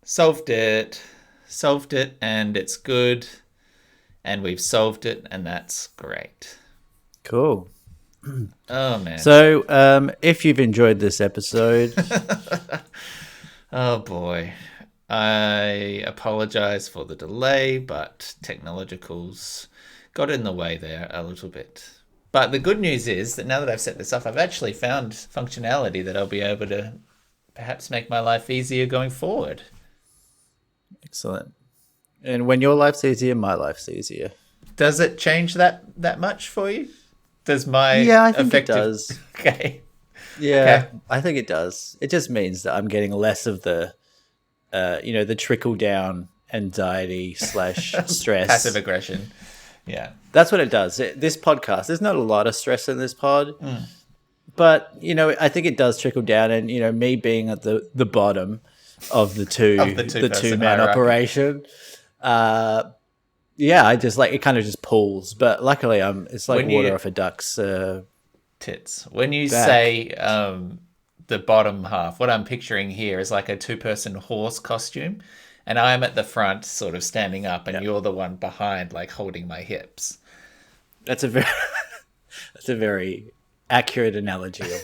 Solved it. Solved it, and it's good. And we've solved it, and that's great. Cool. Oh, man. So, if you've enjoyed this episode, Oh, boy. I apologize for the delay, but technologicals got in the way there a little bit. But the good news is that now that I've set this up, I've actually found functionality that I'll be able to perhaps make my life easier going forward. excellent. And when your life's easier, my life's easier. Does it change that much for you? Does my Yeah, I think effective... it does. Okay. Yeah, Okay. I think it does. It just means that I'm getting less of the, the trickle down anxiety / stress. Passive aggression. Yeah. That's what it does. This podcast, there's not a lot of stress in this pod, but I think it does trickle down. And me being at the bottom of the two man operation, I just it kind of just pulls. But luckily, it's like water off a duck's tits. When you back. say the bottom half, what I'm picturing here is like a 2-person horse costume, and I'm at the front, sort of standing up, and you're the one behind, like holding my hips. That's a very accurate analogy of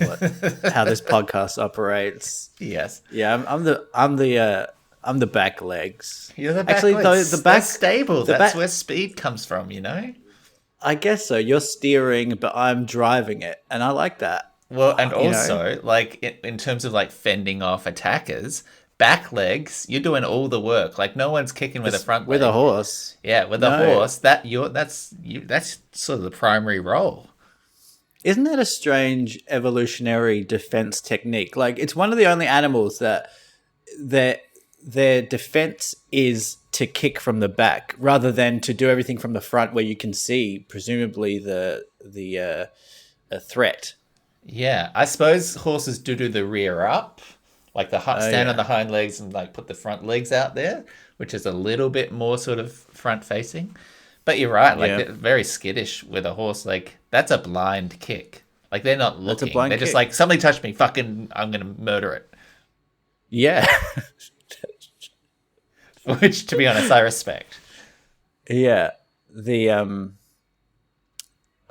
how this podcast operates. Yes. Yeah, I'm the back legs. You're the back Actually, legs. the back That's stable. the That's back- where speed comes from, I guess so. You're steering, but I'm driving it, and I like that. Well, and also, like, in terms of, like, fending off attackers, back legs, you're doing all the work. Like, no one's kicking with a front leg. With a horse. Yeah, with a horse, that's sort of the primary role. Isn't that a strange evolutionary defense technique? Like, it's one of the only animals that their defense is to kick from the back rather than to do everything from the front where you can see, presumably, the threat. Yeah, I suppose horses do the rear up, like stand on the hind legs and like put the front legs out there, which is a little bit more sort of front facing. But you're right, like they're very skittish with a horse. Like that's a blind kick. Like they're not looking. They're just like, somebody touched me, fucking, I'm gonna murder it. Yeah. Which, to be honest, I respect. Yeah.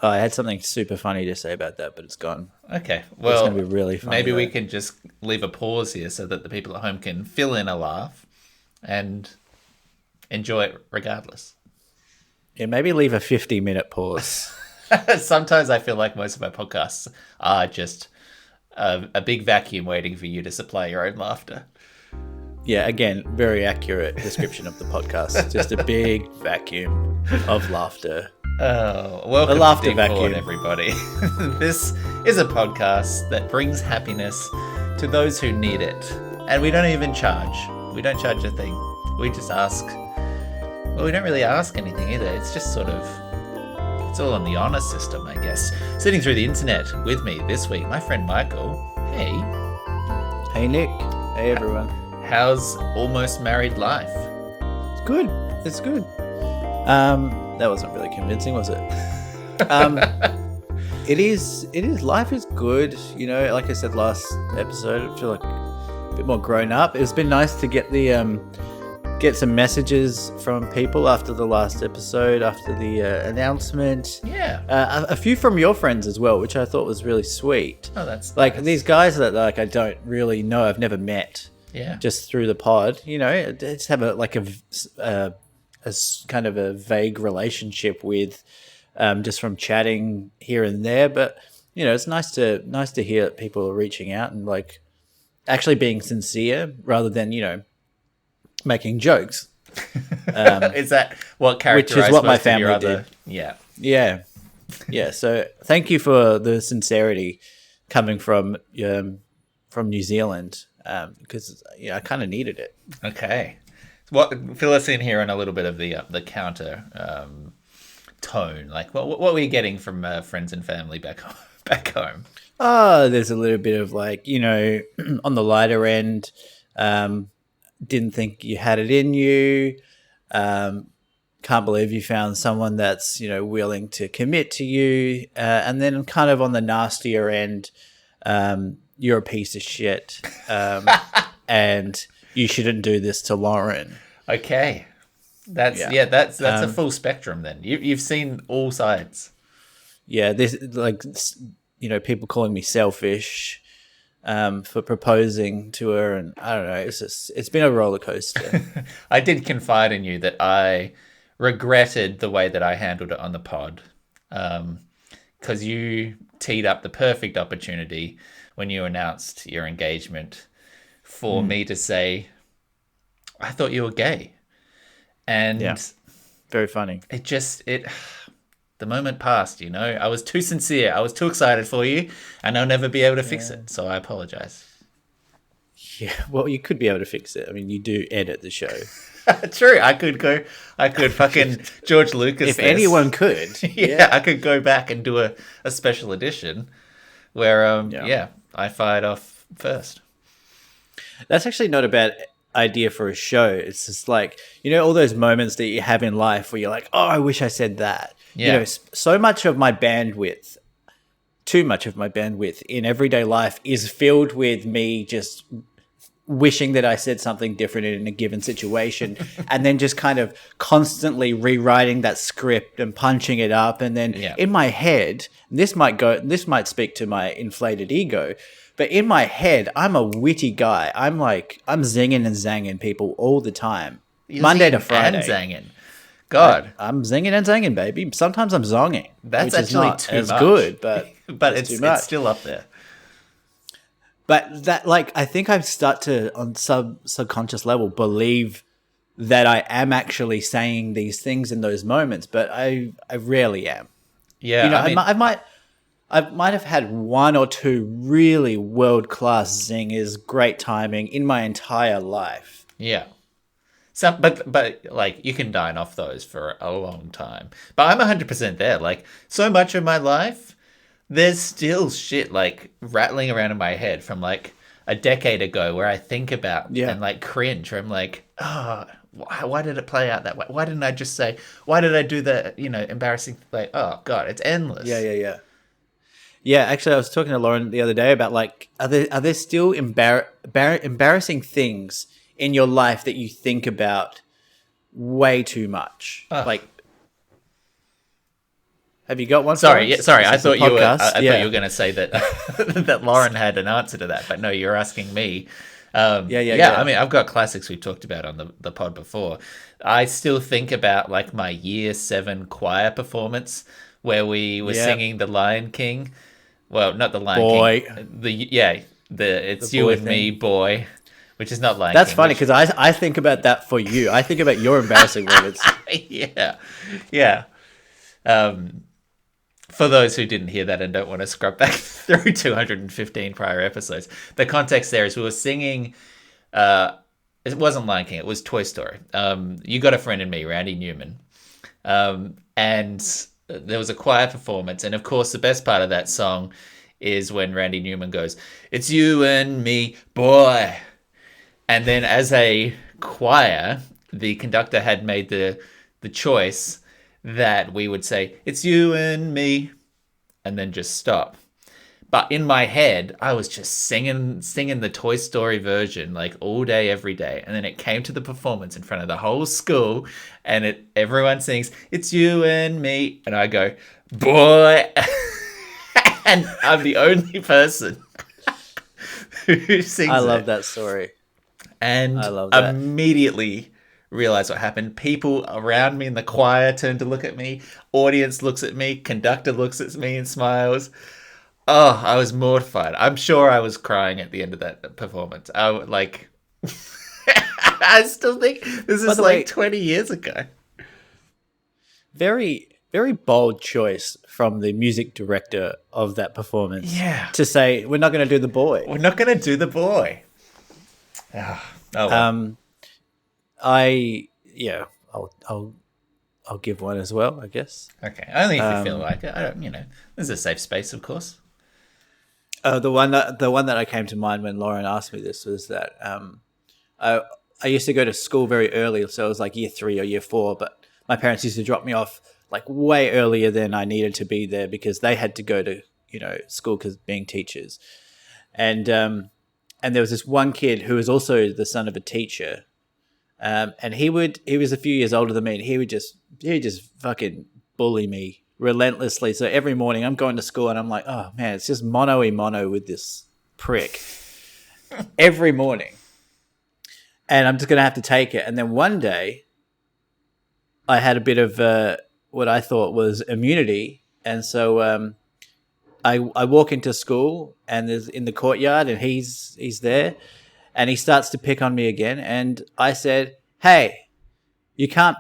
I had something super funny to say about that, but it's gone. Okay, well, it's going to be really funny. Maybe we can just leave a pause here so that the people at home can fill in a laugh and enjoy it regardless. Yeah, maybe leave a 50-minute pause. Sometimes I feel like most of my podcasts are just a big vacuum waiting for you to supply your own laughter. Yeah, again, very accurate description of the podcast. Just a big vacuum of laughter. Oh, welcome laughter to Deep vacuum. Forward, everybody. This is a podcast that brings happiness to those who need it. And we don't even charge. We don't charge a thing. We just ask. Well, we don't really ask anything either. It's just sort of... It's all on the honor system, I guess. Sitting through the internet with me this week, my friend Michael. Hey. Hey, Nick. Hey, everyone. How's almost married life? It's good. It's good. That wasn't really convincing, was it? It is. Life is good. Like I said last episode, I feel like a bit more grown up. It's been nice to get get some messages from people after the last episode, after the announcement. Yeah. A few from your friends as well, which I thought was really sweet. Oh, that's like nice. These guys that I don't really know, I've never met. Yeah. Just through the pod, just have a kind of a vague relationship with, just from chatting here and there. But it's nice to hear that people are reaching out and like actually being sincere rather than making jokes. Is that what characterized which is what my most of your family other... did? Yeah. So thank you for the sincerity coming from New Zealand. Because I kind of needed it. Okay, fill us in here on a little bit of the counter tone. Like, what were you getting from friends and family back home? There's a little bit of like on the lighter end. Didn't think you had it in you. Can't believe you found someone that's willing to commit to you. And then kind of on the nastier end. You're a piece of shit, and you shouldn't do this to Lauren. Okay. That's a full spectrum then. You've seen all sides. Yeah, this people calling me selfish for proposing to her, and I don't know. It's been a roller coaster. I did confide in you that I regretted the way that I handled it on the pod, because you teed up the perfect opportunity when you announced your engagement for me to say, I thought you were gay. And very funny. The moment passed, I was too sincere. I was too excited for you, and I'll never be able to fix it. So I apologize. Yeah, well, you could be able to fix it. I mean, you do edit the show. True. I could fucking George Lucas. If anyone could. I could go back and do a special edition where, I fired off first. That's actually not a bad idea for a show. It's just like, all those moments that you have in life where you're like, oh, I wish I said that. Yeah. So much of my bandwidth, too much of my bandwidth in everyday life is filled with me just wishing that I said something different in a given situation and then just kind of constantly rewriting that script and punching it up. And then in my head, this might speak to my inflated ego, but in my head, I'm a witty guy. I'm zinging and zanging people all the time. You're Monday to Friday. And zanging. God. I'm zinging and zanging, baby. Sometimes I'm zonging. That's which actually is not too as much. Good, but it's still up there. But that, I think I start to, on subconscious level, believe that I am actually saying these things in those moments, but I rarely am. Yeah, I might have had one or two really world-class zingers, great timing in my entire life. Yeah. But you can dine off those for a long time. But I'm 100% there. So much of my life, there's still shit rattling around in my head from a decade ago where I think about and cringe. Where I'm like, oh, why did it play out that way? Why didn't I just say? Why did I do the embarrassing? Oh God, it's endless. Yeah. Yeah, actually, I was talking to Lauren the other day about are there still embarrassing things in your life that you think about way too much? Have you got one? Sorry. I thought you were going to say that that Lauren had an answer to that, but no, you're asking me. Yeah. I mean, I've got classics we've talked about on the pod before. I still think about my year 7 choir performance where we were singing The Lion King. Well, not The Lion King. It's You and Me, Boy, which is not Lion King. That's funny because I think about that for you. I think about your embarrassing moments. Yeah. For those who didn't hear that and don't want to scrub back through 215 prior episodes, the context there is we were singing. It wasn't Lion King; it was Toy Story. You Got a Friend in Me, Randy Newman, and there was a choir performance, and of course, the best part of that song is when Randy Newman goes, "It's you and me, boy," and then as a choir, the conductor had made the choice that we would say, "It's you and me," and then just stop. But in my head, I was just singing the Toy Story version all day, every day. And then it came to the performance in front of the whole school, and everyone sings, "It's you and me," and I go, "Boy," and I'm the only person who sings it. I love that story. And I love that. Immediately realize what happened. People around me in the choir turn to look at me. Audience looks at me. Conductor looks at me and smiles. Oh, I was mortified. I'm sure I was crying at the end of that performance. I still think this is 20 years ago. Very, very bold choice from the music director of that performance. Yeah. To say, we're not going to do The Boy. We're not going to do The Boy. Oh, well. I'll give one as well, I guess. Okay, only if you feel like it. I don't, this is a safe space, of course. The one that I came to mind when Lauren asked me this was that I used to go to school very early, so it was year 3 or year 4, but my parents used to drop me off way earlier than I needed to be there because they had to go to school because being teachers, and and there was this one kid who was also the son of a teacher. And he was a few years older than me, and he would just fucking bully me relentlessly. So every morning I'm going to school and I'm like, oh man, it's just mono with this prick every morning. And I'm just going to have to take it. And then one day I had a bit of what I thought was immunity. And so I walk into school, and there's in the courtyard, and he's there, and he starts to pick on me again. And I said, hey, you can't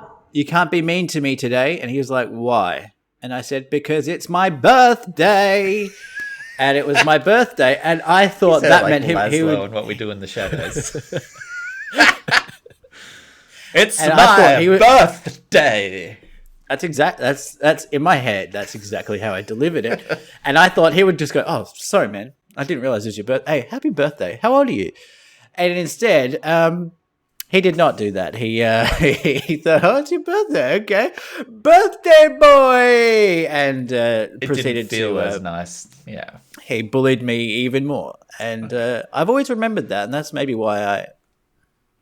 be mean to me today. And he was like, why? And I said, because it's my birthday. And it was my birthday. And I thought that meant he would... and What We Do in the Shadows. It's And my birthday. That's in my head. That's exactly how I delivered it. And I thought he would just go, oh, sorry, man. I didn't realize it was your birthday. Hey, happy birthday. How old are you? And instead, he did not do that. He thought, oh, it's your birthday. Okay. Birthday boy. And proceeded didn't feel to... as nice. Yeah. He bullied me even more. And I've always remembered that. And that's maybe why I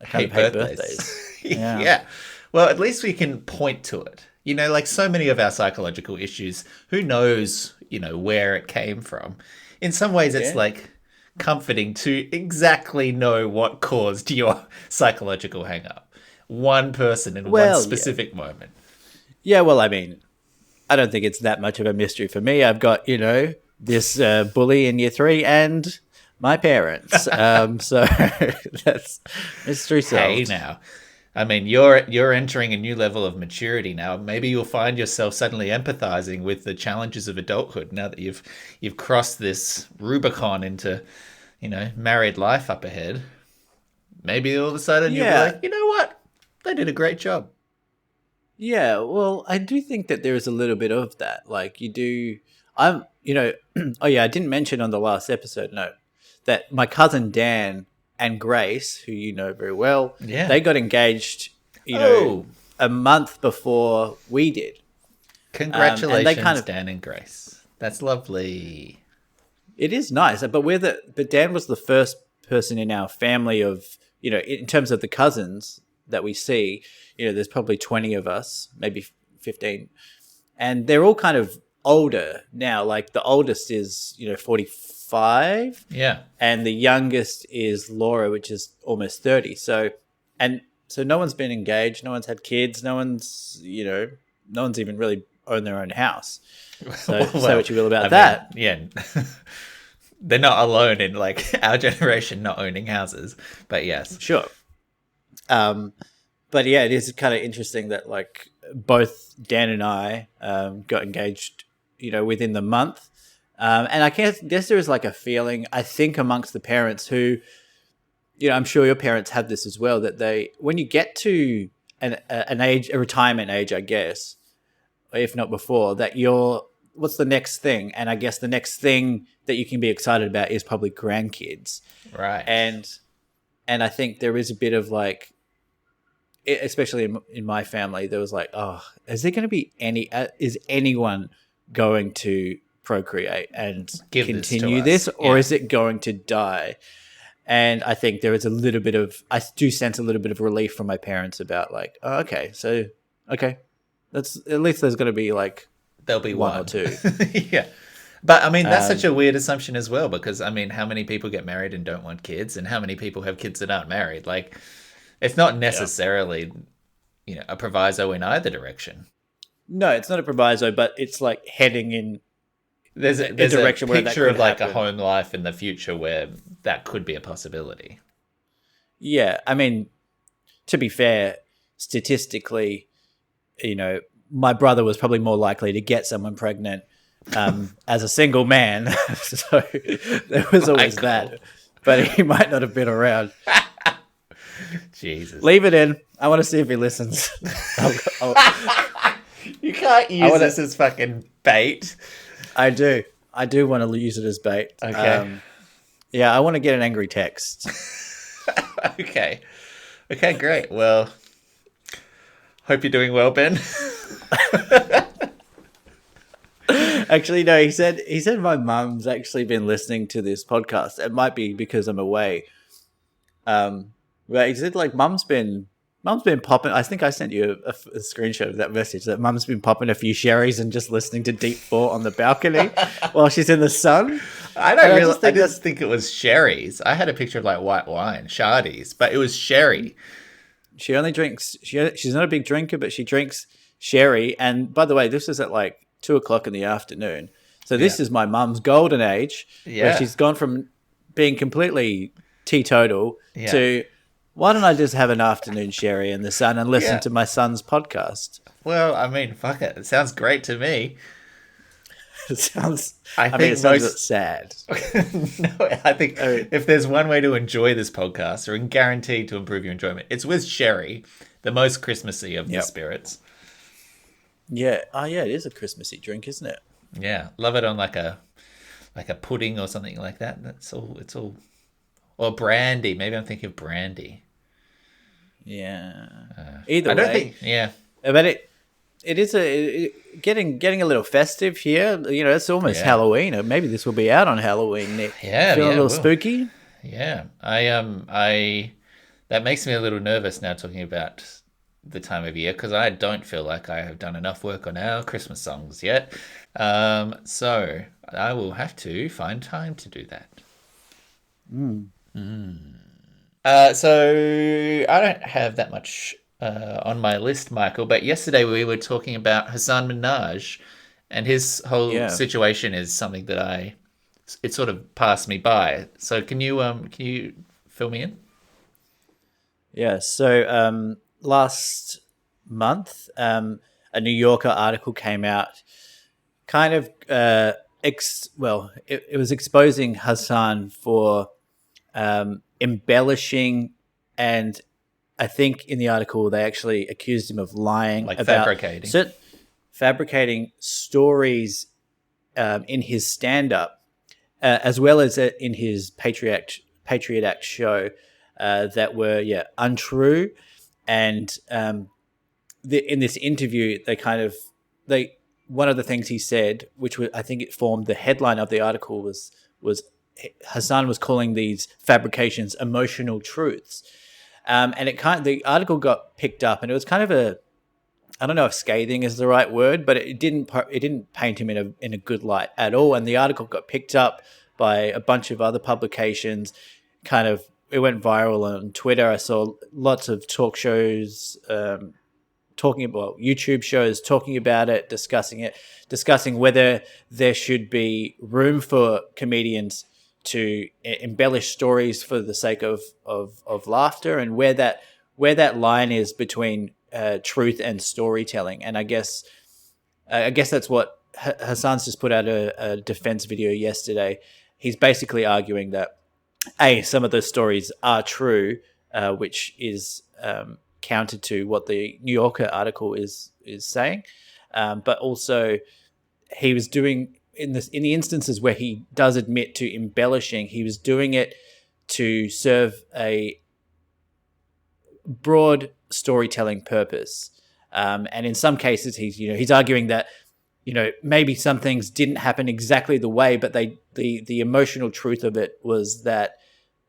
kind of hate birthdays. Yeah. Well, at least we can point to it. You know, like so many of our psychological issues, who knows, where it came from. In some ways, it's like comforting to exactly know what caused your psychological hang-up. One person in one specific moment. Yeah, well, I mean, I don't think it's that much of a mystery for me. I've got, this bully in year 3 and my parents. So that's mystery solved. Hey, now. I mean, you're entering a new level of maturity now. Maybe you'll find yourself suddenly empathizing with the challenges of adulthood now that you've crossed this Rubicon into, married life up ahead. Maybe all of a sudden you'll be like, you know what? They did a great job. Yeah, well, I do think that there is a little bit of that. Like I didn't mention on the last episode, that my cousin Dan and Grace, who you know very well, they got engaged, a month before we did. Congratulations, Dan and Grace. That's lovely. It is nice, but Dan was the first person in our family of, in terms of the cousins that we see, there's probably 20 of us, maybe 15, and they're all kind of older now. Like the oldest is, 45. Yeah. And the youngest is Laura, which is almost 30. So no one's been engaged. No one's had kids. No one's even really owned their own house. So say what you will about that. Yeah. They're not alone in like our generation not owning houses, but yes. Sure. But yeah, it is kind of interesting that like both Dan and I got engaged, within the month. And I guess there is like a feeling, I think, amongst the parents who, I'm sure your parents have this as well, that when you get to an age, a retirement age, I guess, if not before, that what's the next thing? And I guess the next thing that you can be excited about is probably grandkids. Right. And I think there is a bit of like, especially in my family, there was like, oh, is there going to be is anyone going to procreate and continue this or is it going to die? And I think there is I do sense a little bit of relief from my parents about like, oh, that's at least there's going to be like there'll be one or two. Yeah, but I mean that's such a weird assumption as well, because I mean how many people get married and don't want kids, and how many people have kids that aren't married? Like it's not necessarily a proviso in either direction. No, it's not a proviso, but it's like heading in. There's a direction where that could of like happen. A home life in the future where that could be a possibility. Yeah, I mean, to be fair, statistically, my brother was probably more likely to get someone pregnant as a single man, so there was always that. But he might not have been around. Jesus, leave it in. I want to see if he listens. You can't use this as fucking bait. I do want to use it as bait. Okay. Yeah, I want to get an angry text. Okay, great. Well, hope you're doing well, Ben. Actually, no. He said my mum's actually been listening to this podcast. It might be because I'm away. But he said like mum's been popping. I think I sent you a screenshot of that message that mum's been popping a few sherries and just listening to Deep Four on the balcony while she's in the sun. I don't really. I just think it was sherries. I had a picture of like white wine, shardies, but it was sherry. She only drinks. She's not a big drinker, but she drinks sherry. And by the way, this is at like 2:00 in the afternoon. So this is my mum's golden age, where she's gone from being completely teetotal to why don't I just have an afternoon sherry in the sun and listen to my son's podcast? Well, I mean, fuck it. It sounds great to me. It sounds. It sounds sad. No, I think if there's one way to enjoy this podcast, or guaranteed to improve your enjoyment, it's with sherry, the most Christmassy of the spirits. Yeah. Oh, yeah. It is a Christmassy drink, isn't it? Yeah, love it on like a pudding or something like that. It's all. Or brandy. Maybe I'm thinking of brandy. Yeah. Either way. But it is getting a little festive here. You know, it's almost Halloween. Maybe this will be out on Halloween, Nick. Yeah, feeling a little spooky. Yeah, I that makes me a little nervous now talking about the time of year because I don't feel like I have done enough work on our Christmas songs yet. So I will have to find time to do that. So I don't have that much on my list, Michael, but yesterday we were talking about Hasan Minhaj, and his whole situation is something that it sort of passed me by. So can you fill me in? Yeah. So last month, a New Yorker article came out, kind of it was exposing Hasan for embellishing, and I think in the article they actually accused him of lying, like about fabricating stories in his stand-up, as well as in his Patriot Act show that were untrue. And in this interview, one of the things he said, which I think it formed the headline of the article, was Hasan was calling these fabrications emotional truths, and the article got picked up, and it was kind of I don't know if scathing is the right word, but it didn't paint him in a good light at all. And the article got picked up by a bunch of other publications. It went viral on Twitter. I saw lots of talk shows talking about YouTube shows, talking about it, discussing whether there should be room for comedians to embellish stories for the sake of laughter, and where that line is between truth and storytelling. And I guess that's what Hasan's just put out a defense video yesterday. He's basically arguing that some of those stories are true, which is counter to what the New Yorker article is saying, but also he was doing in the instances where he does admit to embellishing, he was doing it to serve a broad storytelling purpose, and in some cases he's arguing that maybe some things didn't happen exactly the way, but the emotional truth of it was that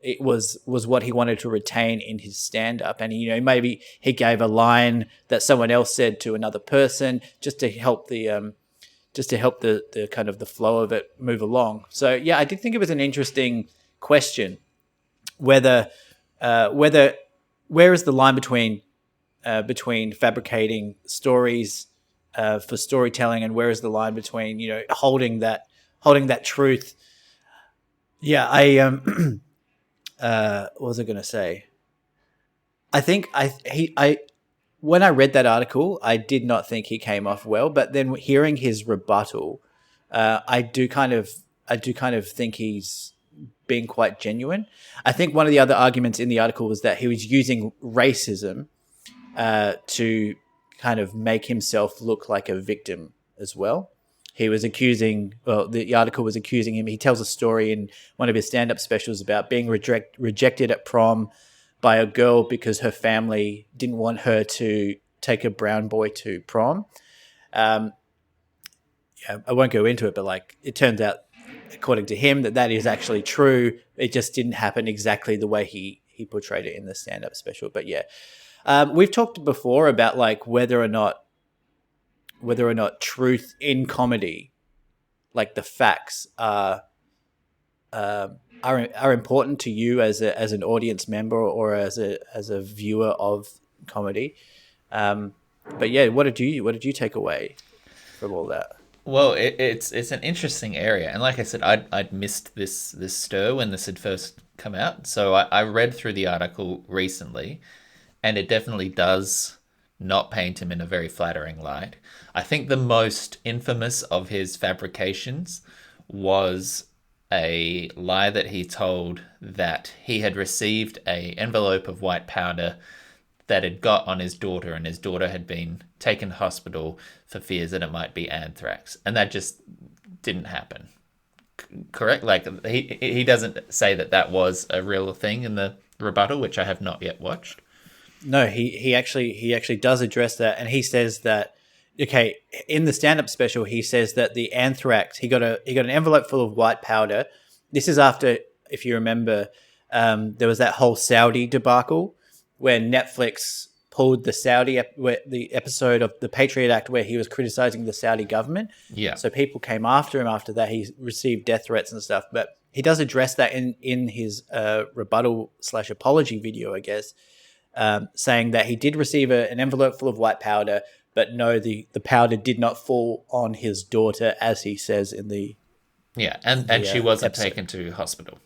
it was what he wanted to retain in his stand-up. And maybe he gave a line that someone else said to another person just to help the kind of the flow of it move along. So I did think it was an interesting question, whether where is the line between fabricating stories for storytelling, and where is the line between holding that truth. What was I going to say? I think when I read that article, I did not think he came off well. But then hearing his rebuttal, I do kind of think he's being quite genuine. I think one of the other arguments in the article was that he was using racism to kind of make himself look like a victim as well. He was the article was accusing him. He tells a story in one of his stand-up specials about being rejected at prom by a girl because her family didn't want her to take a brown boy to prom. yeah, I won't go into it, but like it turns out, according to him, that is actually true. It just didn't happen exactly the way he portrayed it in the stand-up special. But yeah, we've talked before about like whether or not truth in comedy, like the facts are important to you as an audience member or as a viewer of comedy. But yeah, what did you take away from all that? Well, it's an interesting area, and like I said, I'd missed this stir when this had first come out. So I read through the article recently, and it definitely does not paint him in a very flattering light. I think the most infamous of his fabrications was a lie that he told that he had received a envelope of white powder that had got on his daughter, and his daughter had been taken to hospital for fears that it might be anthrax, and that just didn't happen. Correct? Like he doesn't say that was a real thing in the rebuttal, which I have not yet watched. No, he actually does address that, and he says that, okay, in the stand-up special, he says that the anthrax, he got an envelope full of white powder. This is after, if you remember, there was that whole Saudi debacle where Netflix pulled the episode of the Patriot Act where he was criticizing the Saudi government. Yeah. So people came after him after that. He received death threats and stuff, but he does address that in his rebuttal/apology video, I guess, saying that he did receive an envelope full of white powder, but no, the powder did not fall on his daughter, as he says in the and she wasn't episode. taken to hospital,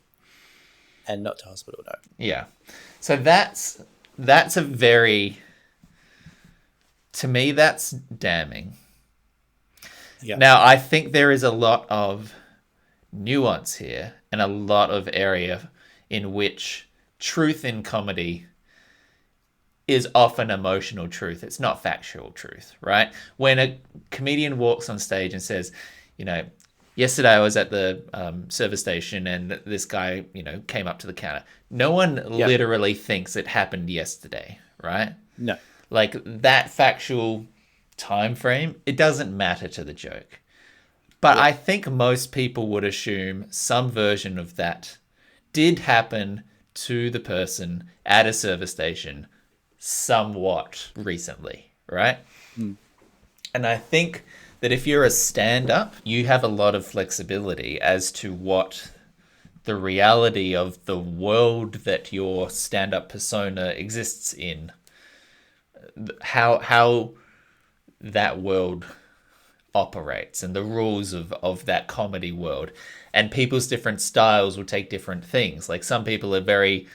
and not to hospital. No. Yeah, so that's a very, to me, that's damning. Yeah. Now I think there is a lot of nuance here and a lot of area in which truth in comedy is often emotional truth. It's not factual truth, right? When a comedian walks on stage and says, yesterday I was at the service station and this guy, came up to the counter. No one literally thinks it happened yesterday, right? No. Like that factual time frame, it doesn't matter to the joke. But I think most people would assume some version of that did happen to the person at a service station somewhat recently, right? And I think that if you're a stand-up, you have a lot of flexibility as to what the reality of the world that your stand-up persona exists in, how that world operates and the rules of that comedy world. And people's different styles will take different things. Like some people are very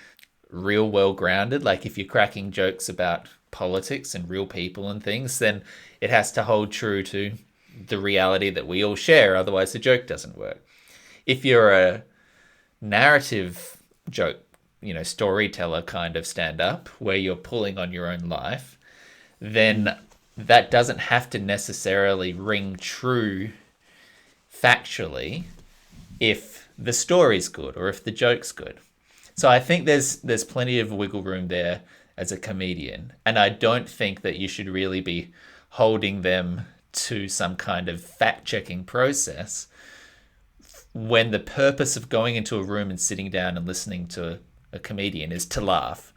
real well grounded. Like if you're cracking jokes about politics and real people and things, then it has to hold true to the reality that we all share. Otherwise the joke doesn't work. If you're a narrative joke, storyteller kind of stand up where you're pulling on your own life, then that doesn't have to necessarily ring true factually if the story's good or if the joke's good. So I think there's plenty of wiggle room there as a comedian, and I don't think that you should really be holding them to some kind of fact-checking process when the purpose of going into a room and sitting down and listening to a comedian is to laugh.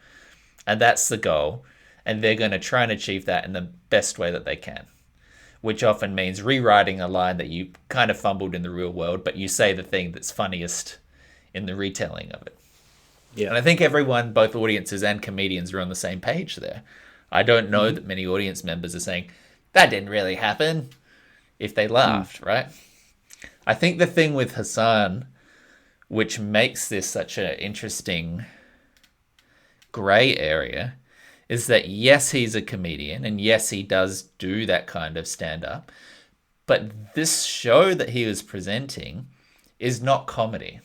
And that's the goal. And they're going to try and achieve that in the best way that they can, which often means rewriting a line that you kind of fumbled in the real world, but you say the thing that's funniest in the retelling of it. Yeah. And I think everyone, both audiences and comedians, are on the same page there. I don't know that many audience members are saying, that didn't really happen, if they laughed, right? I think the thing with Hasan, which makes this such an interesting grey area, is that yes, he's a comedian, and yes, he does do that kind of stand-up, but this show that he was presenting is not comedy.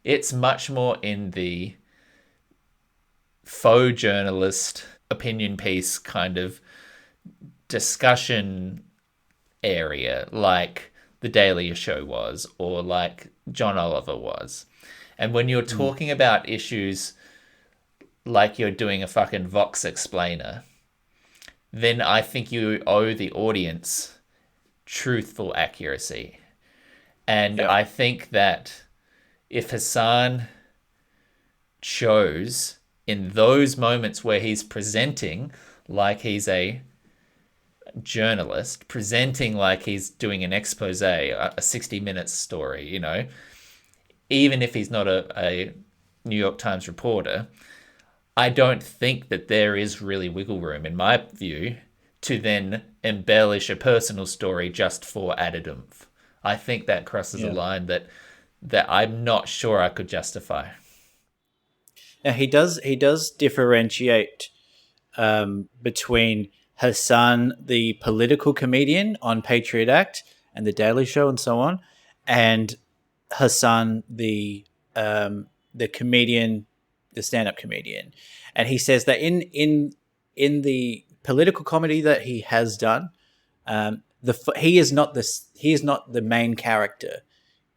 It's much more in the faux journalist opinion piece kind of discussion area, like The Daily Show was, or like John Oliver was. And when you're talking about issues like you're doing a fucking Vox explainer, then I think you owe the audience truthful accuracy. And Yeah. I think that if Hasan chose in those moments where he's presenting like he's a journalist, presenting like he's doing an expose, a 60 Minutes story, even if he's not a New York Times reporter, I don't think that there is really wiggle room, in my view, to then embellish a personal story just for added oomph. I think that crosses a Yeah. line that I'm not sure I could justify. Now he does differentiate between Hassan, the political comedian on Patriot Act and The Daily Show and so on, and Hassan, the comedian, the stand-up comedian. And he says that in the political comedy that he has done, he is not the main character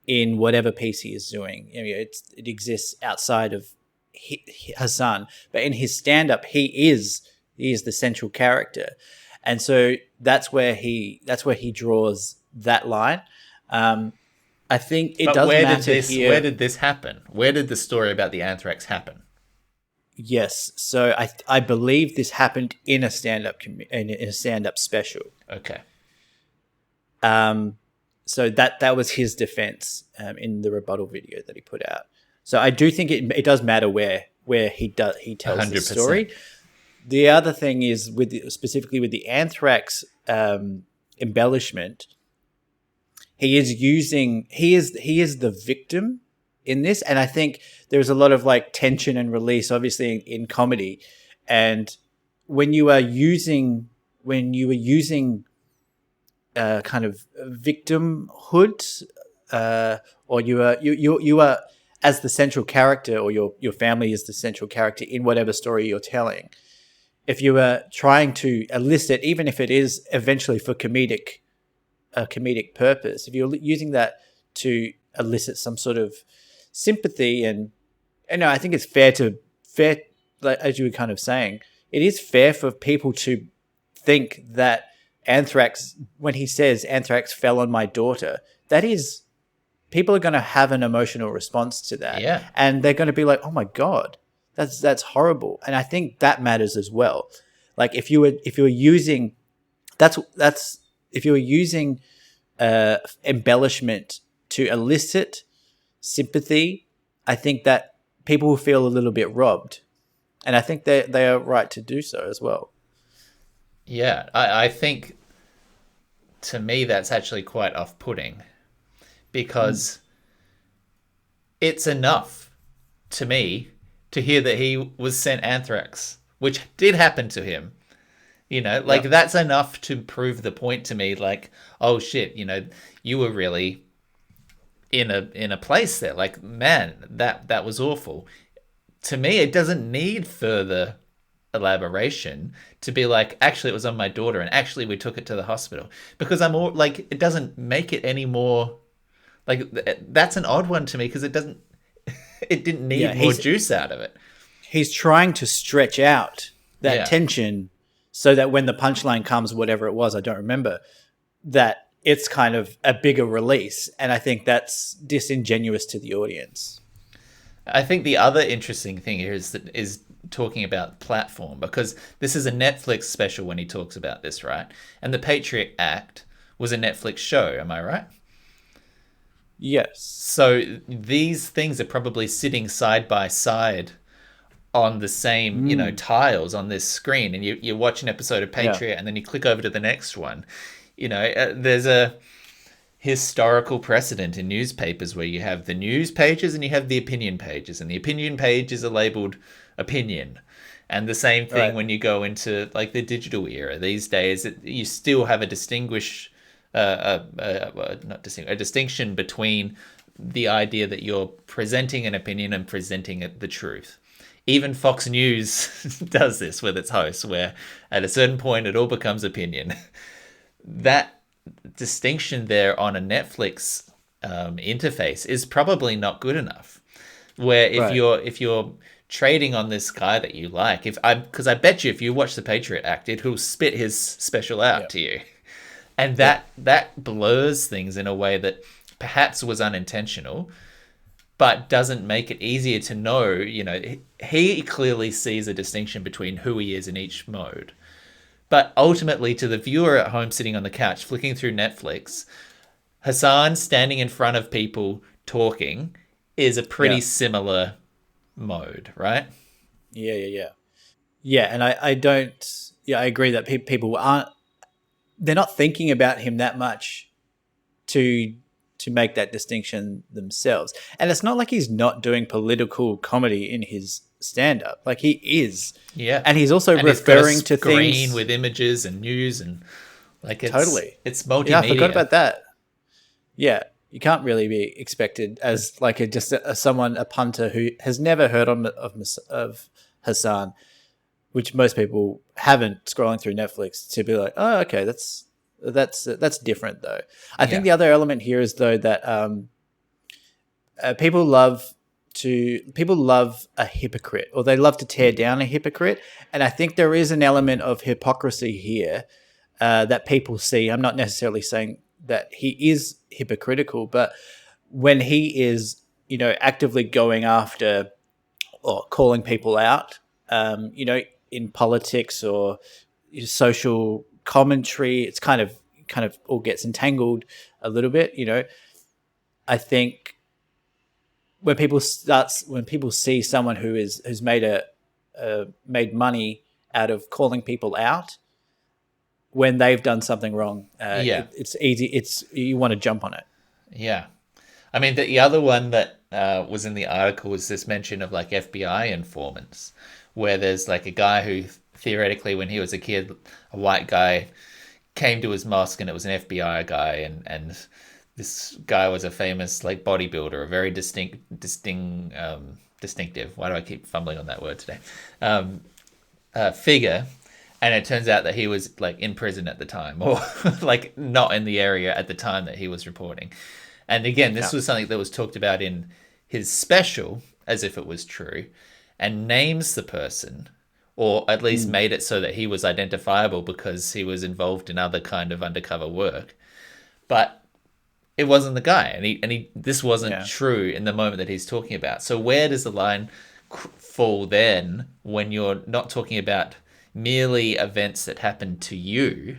in whatever piece he is doing. It exists outside of Hassan, but in his stand-up, he is the central character, and so that's where he draws that line. I think it does matter here. Where did this happen? Where did the story about the anthrax happen? Yes, so I believe this happened in a stand-up special. Okay. So that was his defense in the rebuttal video that he put out. So I do think it does matter where he tells the 100%. story. The other thing is specifically with the anthrax embellishment, he is the victim in this, and I think there's a lot of like tension and release, obviously in comedy, and when you are using kind of victimhood, or you are as the central character, or your family is the central character in whatever story you're telling. If you are trying to elicit, even if it is eventually for comedic purpose, if you're using that to elicit some sort of sympathy, and I think it's fair, like, as you were kind of saying, it is fair for people to think that anthrax, when he says anthrax fell on my daughter, that is, people are going to have an emotional response to that. Yeah. And they're going to be like, oh my God, that's horrible. And I think that matters as well. Like if you were using embellishment to elicit sympathy, I think that people will feel a little bit robbed. And I think they are right to do so as well. Yeah, I think, to me, that's actually quite off-putting, because it's enough to me to hear that he was sent anthrax, which did happen to him. That's enough to prove the point to me, like, oh shit, you were really in a place there. Like, man, that was awful. To me, it doesn't need further elaboration to be like, actually it was on my daughter, and actually we took it to the hospital, because I'm all like, it doesn't make it any more, like, that's an odd one to me, because it didn't need more juice out of it. He's trying to stretch out that tension so that when the punchline comes, whatever it was, I don't remember, that it's kind of a bigger release. And I think that's disingenuous to the audience. I think the other interesting thing here is talking about platform, because this is a Netflix special when he talks about this, right? And the Patriot Act was a Netflix show, am I right? Yes. So these things are probably sitting side by side on the same, tiles on this screen, and you watch an episode of Patriot, and then you click over to the next one. There's a historical precedent in newspapers where you have the news pages and you have the opinion pages, and the opinion pages are labeled opinion. And the same thing when you go into like the digital era these days, you still have a distinction between the idea that you're presenting an opinion and presenting the truth. Even Fox News does this with its hosts, where at a certain point it all becomes opinion. That distinction there on a Netflix interface is probably not good enough. Where if you're trading on this guy that you like, because I bet you if you watch the Patriot Act, it will spit his special out to you. And that blurs things in a way that perhaps was unintentional, but doesn't make it easier to know. He clearly sees a distinction between who he is in each mode. But ultimately, to the viewer at home sitting on the couch, flicking through Netflix, Hasan standing in front of people talking is a pretty similar mode, right? Yeah, and I don't. Yeah, I agree that people aren't. They're not thinking about him that much to make that distinction themselves. And it's not like he's not doing political comedy in his stand-up. Like, he is. Yeah. And he's also and referring it's to got a screen things with images and news and like it's multimedia. Yeah, I forgot about that. Yeah, you can't really be expected as like a punter who has never heard of Hasan, which most people haven't, scrolling through Netflix, to be like, oh, okay, that's different though. I think the other element here is though that people love a hypocrite, or they love to tear down a hypocrite, and I think there is an element of hypocrisy here that people see. I'm not necessarily saying that he is hypocritical, but when he is, actively going after or calling people out, in politics or social commentary, it's kind of all gets entangled a little bit. I think when people see someone who's made money out of calling people out when they've done something wrong, it's easy. You want to jump on it. Yeah. I mean, the other one that was in the article was this mention of like FBI informants, where there's like a guy who theoretically, when he was a kid, a white guy came to his mosque and it was an FBI guy, and this guy was a famous like bodybuilder, a very distinctive. Why do I keep fumbling on that word today? Figure. And it turns out that he was like in prison at the time, or like not in the area at the time that he was reporting. And again, this was something that was talked about in his special as if it was true, and names the person, or at least made it so that he was identifiable because he was involved in other kind of undercover work. But it wasn't the guy, and he this wasn't true in the moment that he's talking about. So where does the line fall then when you're not talking about merely events that happen to you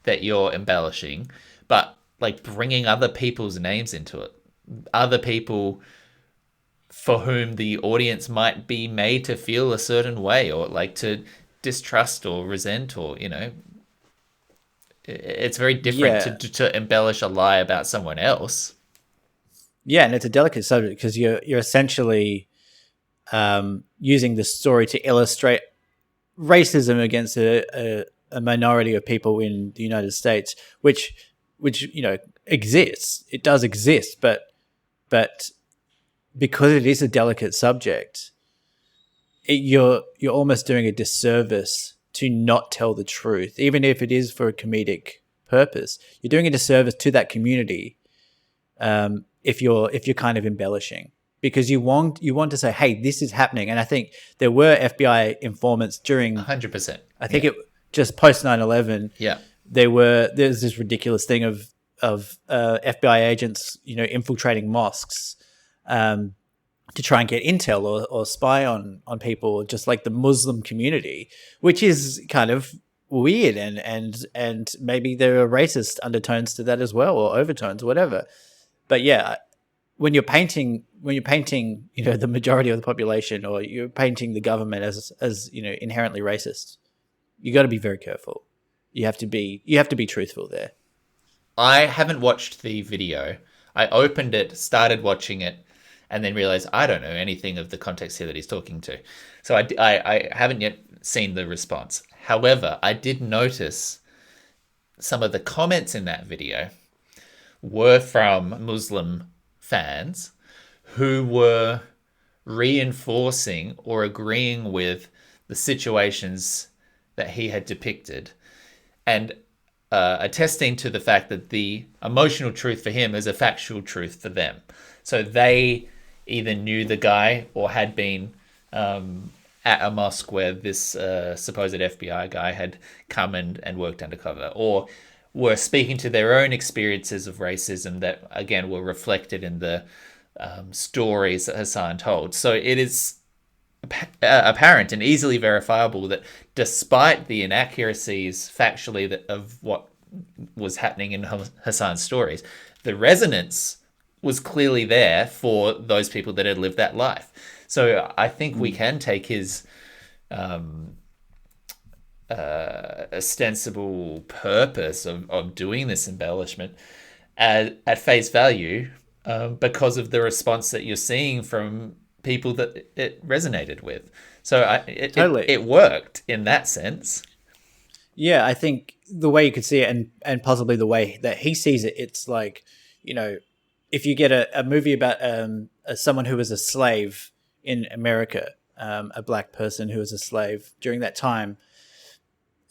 that you're embellishing, but like bringing other people's names into it, other people for whom the audience might be made to feel a certain way, or like to distrust or resent, or it's very different to embellish a lie about someone else. Yeah, and it's a delicate subject because you're essentially using the story to illustrate racism against a minority of people in the United States, which exists. It does exist, but because it is a delicate subject, you're almost doing a disservice to not tell the truth, even if it is for a comedic purpose. You're doing a disservice to that community if you're kind of embellishing, because you want to say, hey, this is happening. And I think there were FBI informants during 100%. I think it just post 9/11. Yeah, there's this ridiculous thing of FBI agents, infiltrating mosques to try and get intel or spy on people, just like the Muslim community, which is kind of weird, and maybe there are racist undertones to that as well, or overtones, whatever. But yeah, when you're painting the majority of the population, or you're painting the government as inherently racist, you got to be very careful. You have to be truthful there. I haven't watched the video. I opened it, started watching it, and then realized I don't know anything of the context here that he's talking to. So I haven't yet seen the response. However, I did notice some of the comments in that video were from Muslim fans who were reinforcing or agreeing with the situations that he had depicted, and attesting to the fact that the emotional truth for him is a factual truth for them. So they either knew the guy or had been at a mosque where this supposed FBI guy had come and worked undercover, or were speaking to their own experiences of racism that, again, were reflected in the stories that Hasan told. So it is apparent and easily verifiable that despite the inaccuracies factually of what was happening in Hasan's stories, the resonance was clearly there for those people that had lived that life. So I think we can take his ostensible purpose of doing this embellishment at face value, because of the response that you're seeing from people that it resonated with. So Totally. it worked in that sense. Yeah, I think the way you could see it, and possibly the way that he sees it, it's like, if you get a movie about someone who was a slave in America, a black person who was a slave during that time,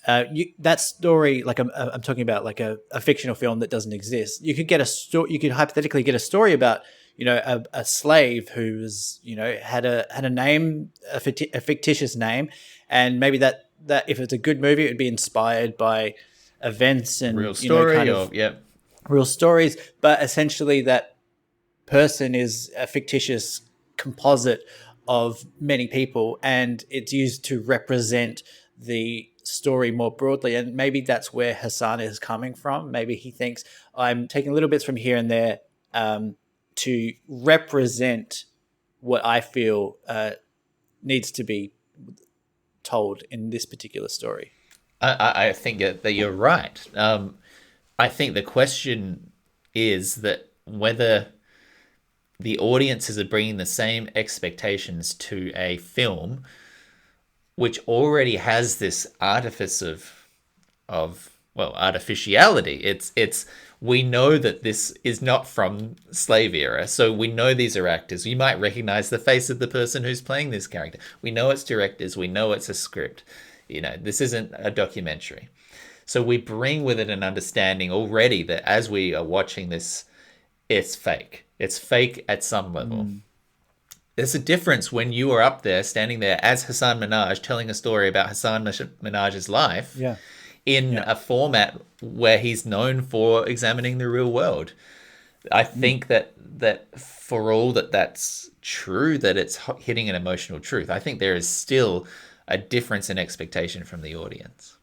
that story, like I'm talking about, like a fictional film that doesn't exist. You could get you could hypothetically get a story about a slave who was had a name, a fictitious name, and maybe that if it's a good movie, it would be inspired by events and real story, real stories. But essentially, that person is a fictitious composite of many people, and it's used to represent the story more broadly. And maybe that's where Hasan is coming from. Maybe he thinks, I'm taking little bits from here and there to represent what I feel needs to be told in this particular story. I think that you're right. I think the question is that whether the audiences are bringing the same expectations to a film which already has this artifice of artificiality. It's we know that this is not from slave era, so we know these are actors. You might recognize the face of the person who's playing this character. We know it's directors. We know it's a script. This isn't a documentary. So we bring with it an understanding already that as we are watching this, it's fake. It's fake at some level. There's a difference when you are up there, standing there as Hasan Minhaj, telling a story about Hasan Minhaj's life in a format where he's known for examining the real world. I think that for all that's true, that it's hitting an emotional truth, I think there is still a difference in expectation from the audience.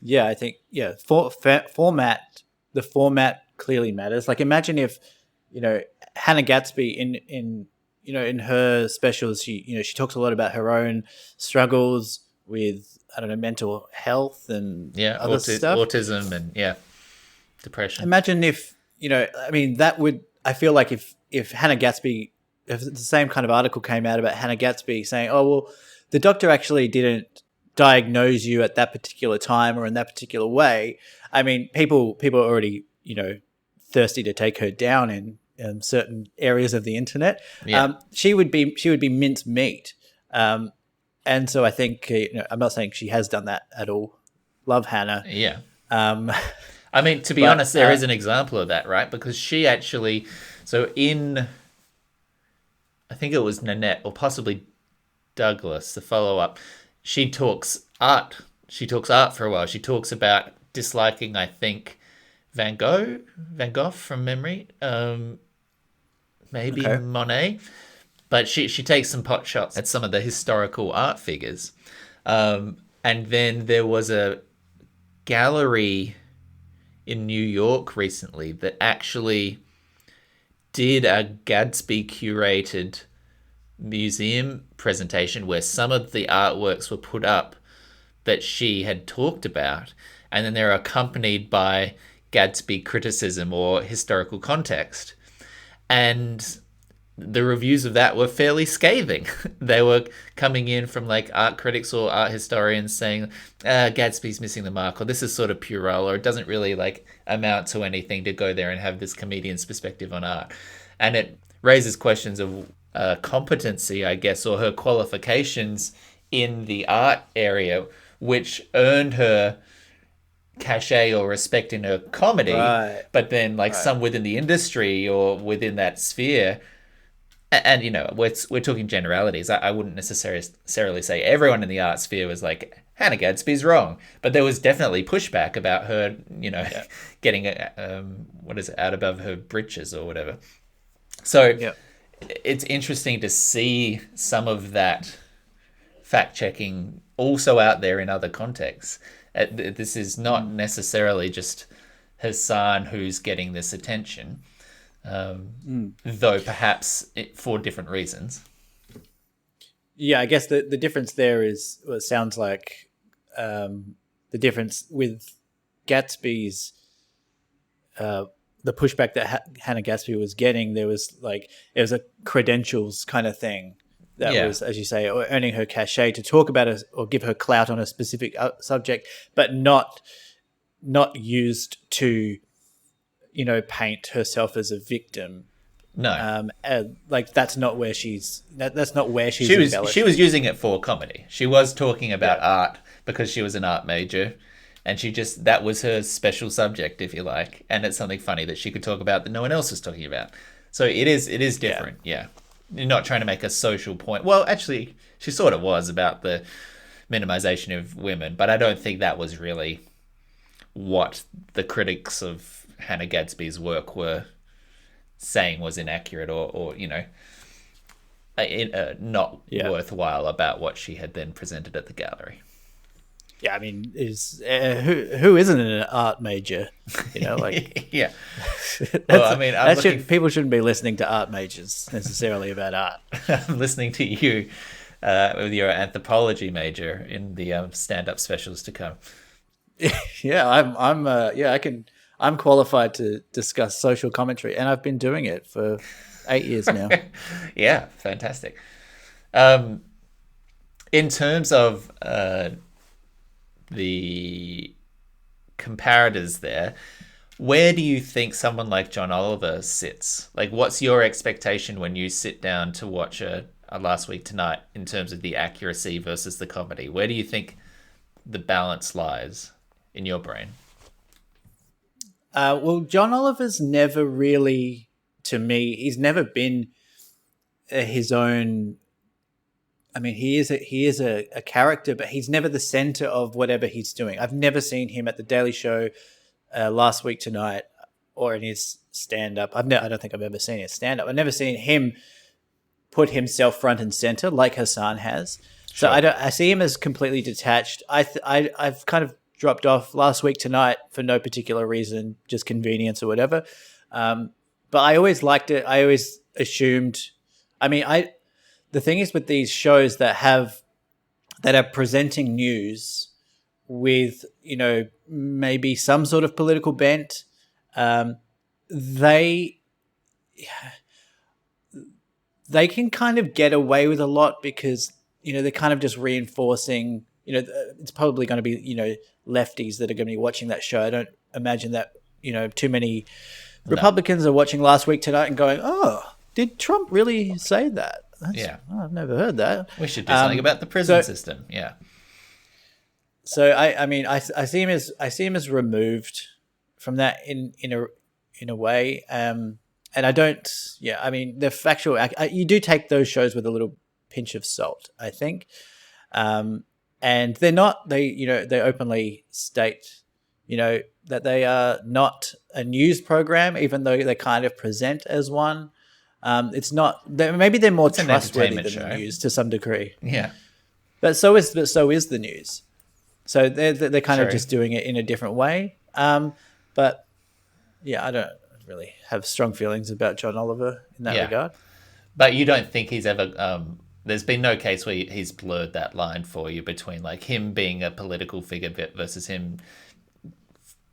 Yeah, I think, format, the format clearly matters. Like, imagine if, Hannah Gatsby in her specials, she talks a lot about her own struggles with, I don't know, mental health and other stuff. Autism and depression. Imagine if, I feel like if Hannah Gatsby, if the same kind of article came out about Hannah Gatsby saying, oh, well, the doctor actually didn't diagnose you at that particular time or in that particular way. I mean, people are already, thirsty to take her down in certain areas of the internet. She would be minced meat. And so I think, I'm not saying she has done that at all. Love Hannah. Yeah. I mean, to be honest, there is an example of that, right? Because she actually, I think it was Nanette or possibly Douglas, the follow-up, she talks art. She talks art for a while. She talks about disliking, I think, Van Gogh from memory, maybe Monet. But she takes some pot shots at some of the historical art figures. And then there was a gallery in New York recently that actually did a Gatsby curated museum presentation where some of the artworks were put up that she had talked about, and then they're accompanied by Gatsby criticism or historical context. And the reviews of that were fairly scathing. They were coming in from like art critics or art historians saying, Gatsby's missing the mark, or this is sort of puerile, or it doesn't really like amount to anything to go there and have this comedian's perspective on art. And it raises questions of competency, I guess, or her qualifications in the art area, which earned her cachet or respect in her comedy, but then some within the industry or within that sphere. And we're talking generalities. I wouldn't necessarily say everyone in the art sphere was like Hannah Gadsby's wrong. But there was definitely pushback about her, getting out above her britches or whatever. So it's interesting to see some of that fact checking also out there in other contexts. This is not necessarily just Hasan who's getting this attention, though perhaps for different reasons. Yeah, I guess the difference there is, well, it sounds like the difference with Gatsby's, the pushback that Hannah Gadsby was getting, it was a credentials kind of thing that was, as you say, earning her cachet to talk about it or give her clout on a specific subject, but not used to, paint herself as a victim. No, that's not where she's. That's not where she's. She was using it for comedy. She was talking about art because she was an art major, and that was her special subject, if you like. And it's something funny that she could talk about that no one else was talking about. So it is different. Yeah. You're not trying to make a social point. Well, actually, she sort of was about the minimization of women, but I don't think that was really what the critics of Hannah Gadsby's work were saying was inaccurate or not worthwhile about what she had then presented at the gallery. Yeah, I mean, who isn't an art major? Yeah. Well, I mean, people shouldn't be listening to art majors necessarily about art. I'm listening to you with your anthropology major in the stand-up specials to come. Yeah, I'm qualified to discuss social commentary, and I've been doing it for 8 years now. Yeah, fantastic. In terms of the comparators there, where do you think someone like John Oliver sits? Like, what's your expectation when you sit down to watch a Last Week Tonight in terms of the accuracy versus the comedy? Where do you think the balance lies in your brain? Well, John Oliver's never really, to me, he's never been his own. I mean, he is a character, but he's never the center of whatever he's doing. I've never seen him at the Daily Show, Last Week Tonight, or in his stand-up. I don't think I've ever seen his stand-up. I've never seen him put himself front and center like Hasan has. Sure. So I see him as completely detached. I've kind of dropped off Last Week Tonight for no particular reason, just convenience or whatever. But I always liked it. I always assumed. I mean, the thing is with these shows that are presenting news with, maybe some sort of political bent, they can kind of get away with a lot because, they're kind of just reinforcing, it's probably going to be, lefties that are going to be watching that show. I don't imagine that, too many Republicans are watching Last Week Tonight and going, oh, did Trump really say that? I've never heard that. We should do something about the prison system. Yeah. So I see him as removed from that in a way, and I don't. Yeah, I mean the factual. You do take those shows with a little pinch of salt, I think, and they're not. They openly state, that they are not a news program, even though they kind of present as one. It's not. Maybe they're more trustworthy than the news to some degree. Yeah, but so is the news. So they're kind of just doing it in a different way. But yeah, I don't really have strong feelings about John Oliver in that regard. But you don't think he's ever? There's been no case where he's blurred that line for you between like him being a political figure versus him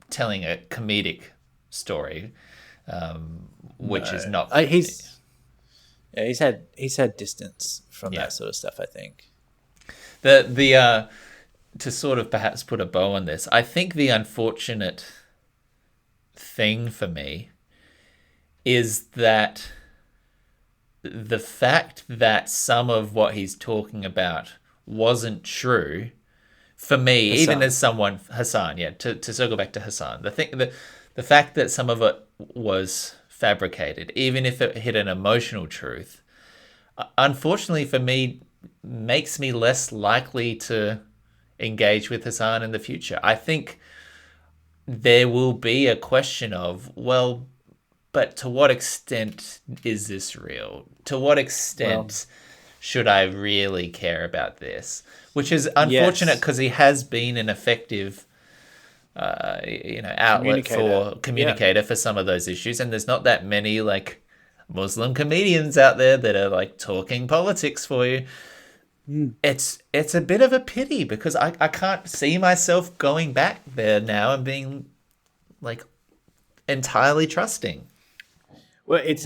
telling a comedic story, which is not. He's had distance from that sort of stuff, I think. The to sort of perhaps put a bow on this, I think the unfortunate thing for me is that the fact that some of what he's talking about wasn't true for me, Hasan. even as someone Hasan, to circle back to Hasan, the fact that some of it was fabricated, even if it hit an emotional truth, unfortunately for me, makes me less likely to engage with Hasan in the future. I think there will be a question of, well, but to what extent is this real? To what extent should I really care about this? Which is unfortunate because he has been an effective, outlet communicator for some of those issues, and there's not that many like Muslim comedians out there that are like talking politics for you. It's a bit of a pity because I can't see myself going back there now and being like entirely trusting. Well, it's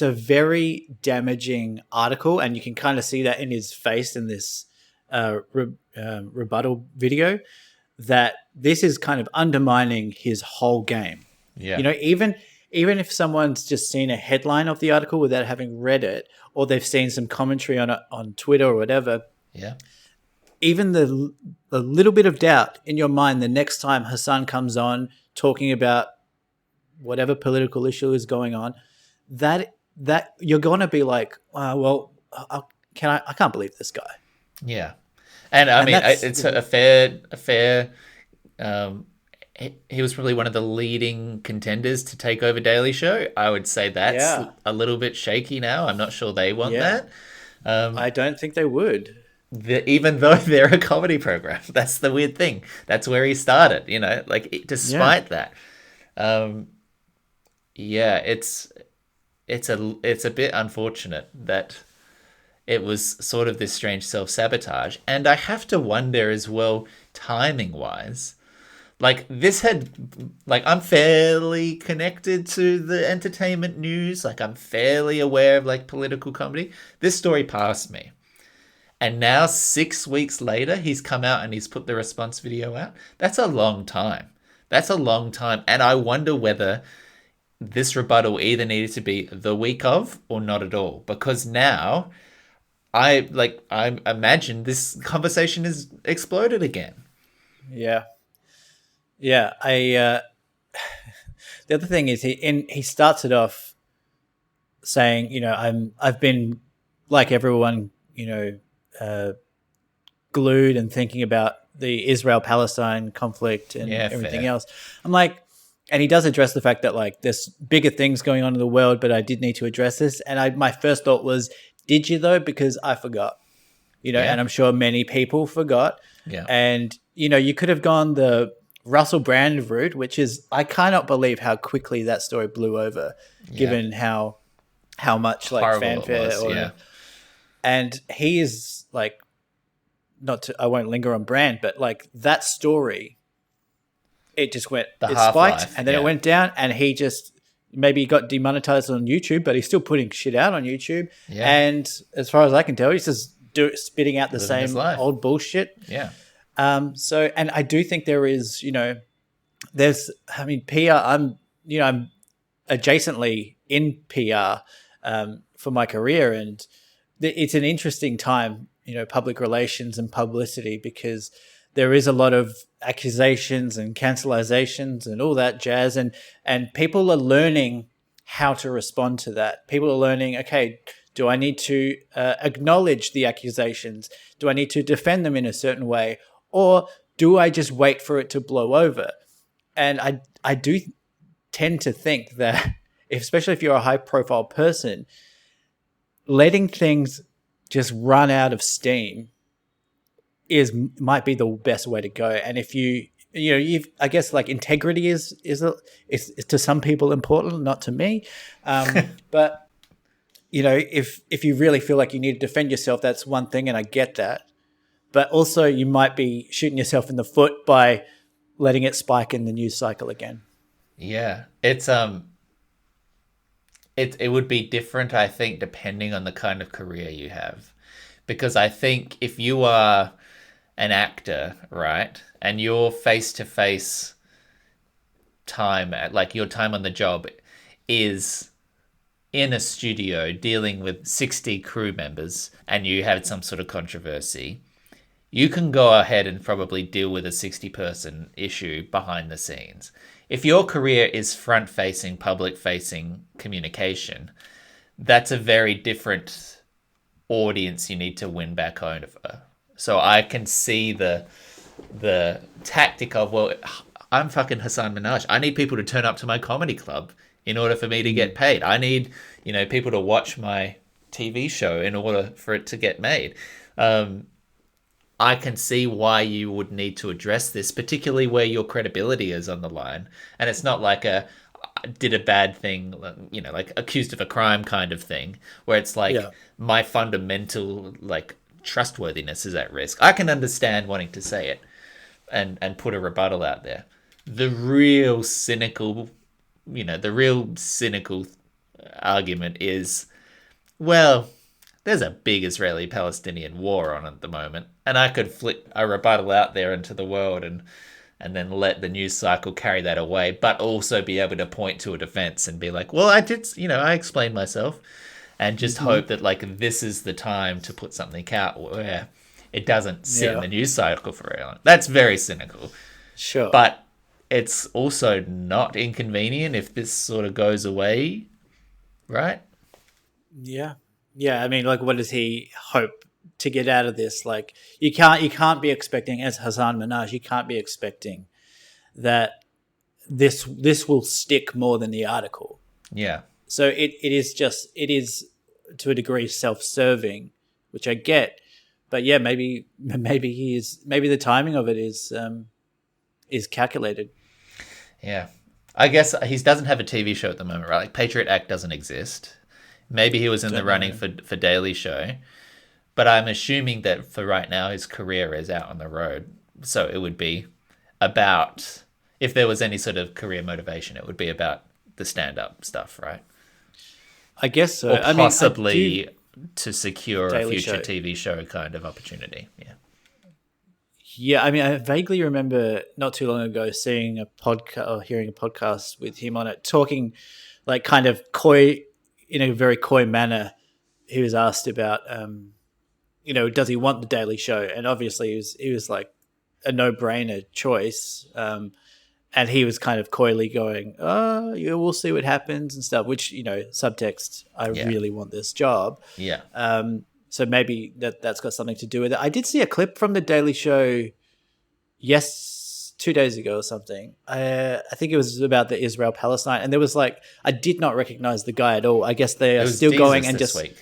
a very damaging article, and you can kind of see that in his face in this rebuttal video, that this is kind of undermining his whole game. Yeah. You know, even if someone's just seen a headline of the article without having read it, or they've seen some commentary on it on Twitter or whatever. Yeah. Even the little bit of doubt in your mind the next time Hasan comes on talking about whatever political issue is going on, that you're going to be like, I can't believe this guy. Yeah. And I mean, it's a fair he was probably one of the leading contenders to take over Daily Show. I would say that's a little bit shaky now. I'm not sure they want that. I don't think they would. Even though they're a comedy program. That's the weird thing. That's where he started, like despite that. It's a bit unfortunate that it was sort of this strange self-sabotage. And I have to wonder as well, timing-wise, like this had, like I'm fairly connected to the entertainment news. Like I'm fairly aware of like political comedy. This story passed me. And now 6 weeks later, he's come out and he's put the response video out. That's a long time. And I wonder whether this rebuttal either needed to be the week of or not at all. Because now I imagine this conversation has exploded again. Yeah. Yeah. The other thing is he starts it off saying, I've been like everyone, glued and thinking about the Israel-Palestine conflict and everything else. I'm like, and he does address the fact that like there's bigger things going on in the world, but I did need to address this. And my first thought was, did you though? Because I forgot, and I'm sure many people forgot. Yeah. And, you could have gone the Russell Brand route, which is, I cannot believe how quickly that story blew over, given how much like horrible fanfare. And he is like, I won't linger on Brand, but like that story, it just went, it spiked and then it went down, and he just maybe got demonetized on YouTube, but he's still putting shit out on YouTube. Yeah. And as far as I can tell, he's just spitting out the same old bullshit. Yeah. So, and I do think there is, PR, I'm adjacently in PR for my career, and it's an interesting time, public relations and publicity, because there is a lot of accusations and cancelizations and all that jazz, and people are learning how to respond to that. People are learning, okay, do I need to acknowledge the accusations? Do I need to defend them in a certain way? Or do I just wait for it to blow over? And I do tend to think that, especially if you're a high-profile person, letting things just run out of steam might be the best way to go. And if I guess like integrity is to some people important, not to me. But if you really feel like you need to defend yourself, that's one thing, and I get that. But also you might be shooting yourself in the foot by letting it spike in the news cycle again. Yeah, it's it would be different, I think, depending on the kind of career you have. Because I think if you are an actor, right, and your face-to-face time, like your time on the job is in a studio dealing with 60 crew members, and you had some sort of controversy, you can go ahead and probably deal with a 60-person issue behind the scenes. If your career is front-facing, public-facing communication, that's a very different audience you need to win back over. So I can see the tactic of, well, I'm fucking Hasan Minhaj. I need people to turn up to my comedy club in order for me to get paid. I need, people to watch my TV show in order for it to get made. I can see why you would need to address this, particularly where your credibility is on the line. And it's not like did a bad thing, like accused of a crime kind of thing, where it's like my fundamental trustworthiness is at risk. I can understand wanting to say it and put a rebuttal out there. The real cynical argument is, well, there's a big Israeli-Palestinian war on at the moment, and I could flip a rebuttal out there into the world and then let the news cycle carry that away, but also be able to point to a defense and be like, well, I did, I explained myself, and just hope that this is the time to put something out where it doesn't sit in the news cycle for very long. That's very cynical. Sure. But it's also not inconvenient if this sort of goes away, right? Yeah. Yeah, I mean, what does he hope to get out of this? You can't be expecting, as Hasan Minhaj, you can't be expecting that this will stick more than the article. Yeah. So it is to a degree self-serving, which I get, but yeah, maybe the timing of it is calculated. Yeah, I guess he doesn't have a TV show at the moment, right? Like Patriot Act doesn't exist. Maybe he was in the running for Daily Show, but I'm assuming that for right now his career is out on the road. So it would be about, if there was any sort of career motivation, it would be about the stand-up stuff, right? I guess so. Or possibly to secure a future TV show kind of opportunity. Yeah. Yeah, I mean, I vaguely remember not too long ago seeing a podcast or hearing a podcast with him on it, talking kind of coy, in a very coy manner. He was asked about, does he want the Daily Show? And obviously he was like a no-brainer choice. And he was kind of coyly going, oh, yeah, we'll see what happens and stuff, which, subtext, I really want this job. Yeah. So maybe that's got something to do with it. I did see a clip from the Daily Show 2 days ago or something. I think it was about the Israel-Palestine. And there was I did not recognize the guy at all. I guess they are still going and just... week.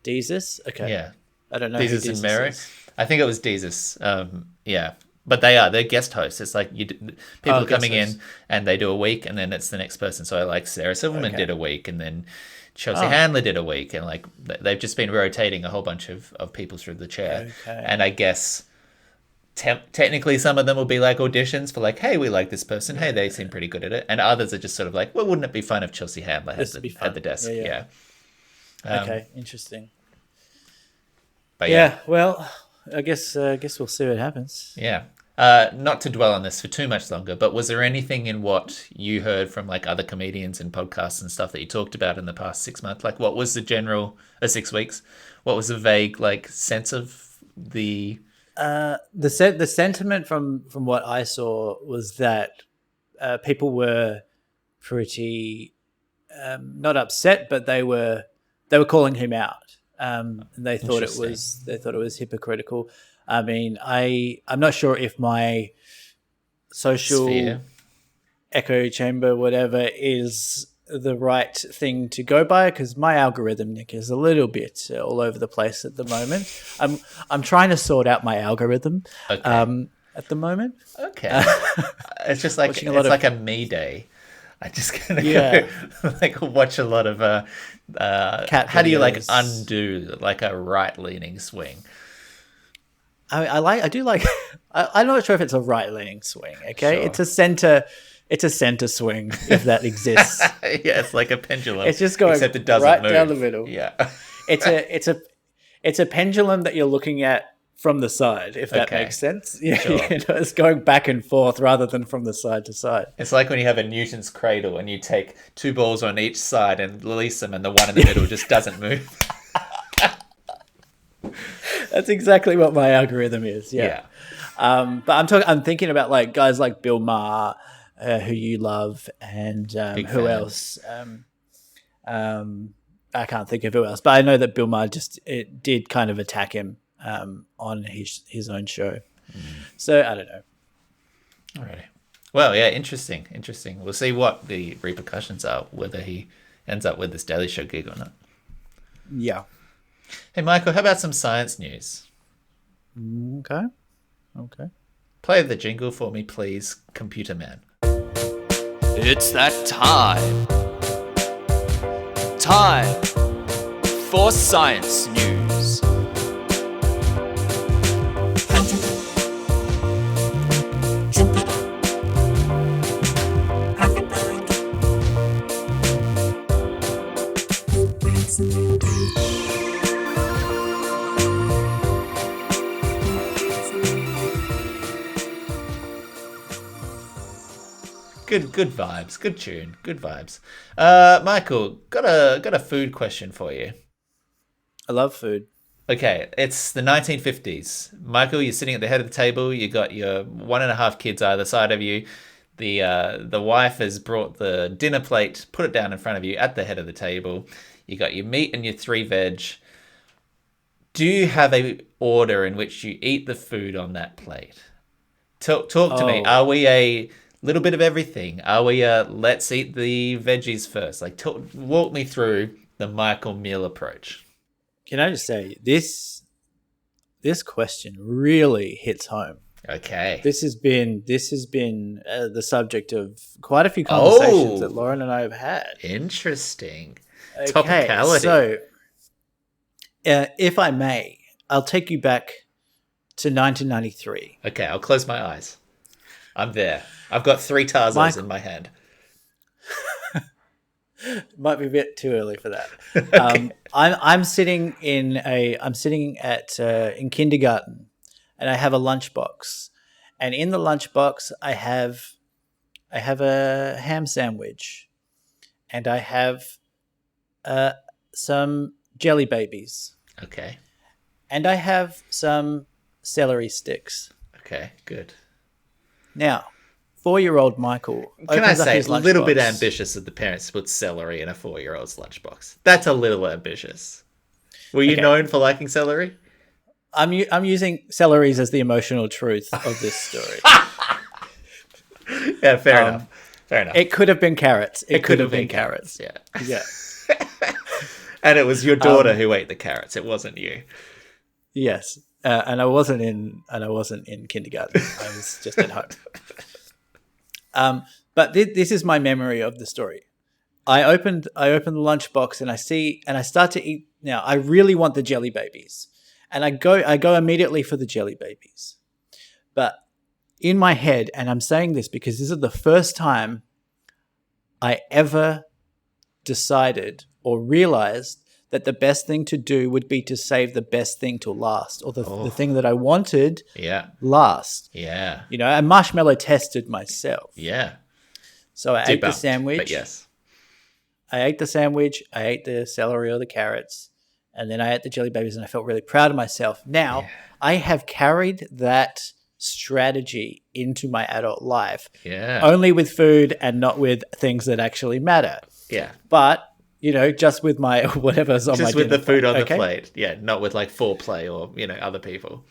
Deezus? Okay. Yeah. I don't know Deezus who and Deezus Mary. is. I think it was Deezus. Yeah. But they're guest hosts. It's like people are coming in and they do a week and then it's the next person. So Sarah Silverman did a week and then Chelsea Handler did a week, and they've just been rotating a whole bunch of people through the chair. Okay. And I guess technically some of them will be auditions for hey, we like this person. Hey, they seem pretty good at it. And others are just sort of well, wouldn't it be fun if Chelsea Handler had the desk? Yeah. Okay, interesting. But well, I guess we'll see what happens. Yeah. Not to dwell on this for too much longer, but was there anything in what you heard from other comedians and podcasts and stuff that you talked about in the past 6 months? What was the general 6 weeks? What was the vague sense of the sentiment from what I saw was that people were pretty not upset, but they were calling him out, and they thought it was hypocritical. I mean, I'm not sure if my social sphere, echo chamber, whatever, is the right thing to go by, because my algorithm, Nick, is a little bit all over the place at the moment. I'm trying to sort out my algorithm at the moment. Okay. It's just it's a me day. I just gonna go watch a lot of cat how do you videos. undo a right leaning swing? I do like. I'm not sure if it's a right leaning swing. Okay, Sure. It's a center swing, if that exists. Yeah, it's like a pendulum. It's just going except it doesn't right move. down the middle. Yeah. It's a pendulum that you're looking at from the side, if that makes sense. Yeah, Sure. It's going back and forth rather than from the side to side. It's like when you have a Newton's cradle and you take two balls on each side and release them, and the one in the middle just doesn't move. That's exactly what my algorithm is. Yeah. But I'm thinking about guys like Bill Maher, who you love, and who else? I can't think of who else, but I know that Bill Maher did kind of attack him on his own show. So I don't know. Alrighty. Well, yeah, interesting. We'll see what the repercussions are, whether he ends up with this Daily Show gig or not. Yeah. Hey, Michael, how about some science news? Okay. Play the jingle for me, please, computer man. It's that time. Time for science news. Good vibes. Good tune. Good vibes. Michael, got a food question for you. I love food. Okay, it's the 1950s. Michael, you're sitting at the head of the table. You got your 1.5 kids either side of you. The wife has brought the dinner plate, put it down in front of you at the head of the table. You got your meat and your 3 veg. Do you have a order in which you eat the food on that plate? Talk to me. Are we a little bit of everything? Are we let's eat the veggies first? Like, walk me through the Michael meal approach. Can I just say this question really hits home. Okay. This has been the subject of quite a few conversations that Lauren and I have had. Interesting. Okay, Topicality. so if I may, I'll take you back to 1993. Okay, I'll close my eyes. I'm there. I've got 3 Tarzans in my hand. Might be a bit too early for that. Okay. I'm sitting in kindergarten, and I have a lunchbox, and in the lunchbox I have a ham sandwich, and I have some jelly babies. Okay. And I have some celery sticks. Okay, good. Now, 4-year-old Michael Can I opens up say, his a little bit lunchbox. ambitious of the parents to put celery in a 4-year-old's lunchbox. That's a little ambitious. Were you known for liking celery? I'm using celeries as the emotional truth of this story. Yeah, fair enough. Fair enough. It could have been carrots. It could have been carrots. Yeah. Yeah. And it was your daughter who ate the carrots. It wasn't you. Yes. And I wasn't in kindergarten. I was just at home. But this is my memory of the story. I opened the lunchbox and I start to eat. Now I really want the jelly babies, and I go immediately for the jelly babies. But in my head, and I'm saying this because this is the first time I ever decided or realized that the best thing to do would be to save the best thing to last, or the thing that I wanted last. Yeah. You know, I marshmallow tested myself. Yeah. So I ate the sandwich. But yes. I ate the sandwich. I ate the celery or the carrots. And then I ate the jelly babies, and I felt really proud of myself. Now, I have carried that strategy into my adult life. Yeah. Only with food and not with things that actually matter. Yeah. But, you know, just with my whatever's on my Just with dinner the food plate, on the plate. Yeah, not with like foreplay or, other people.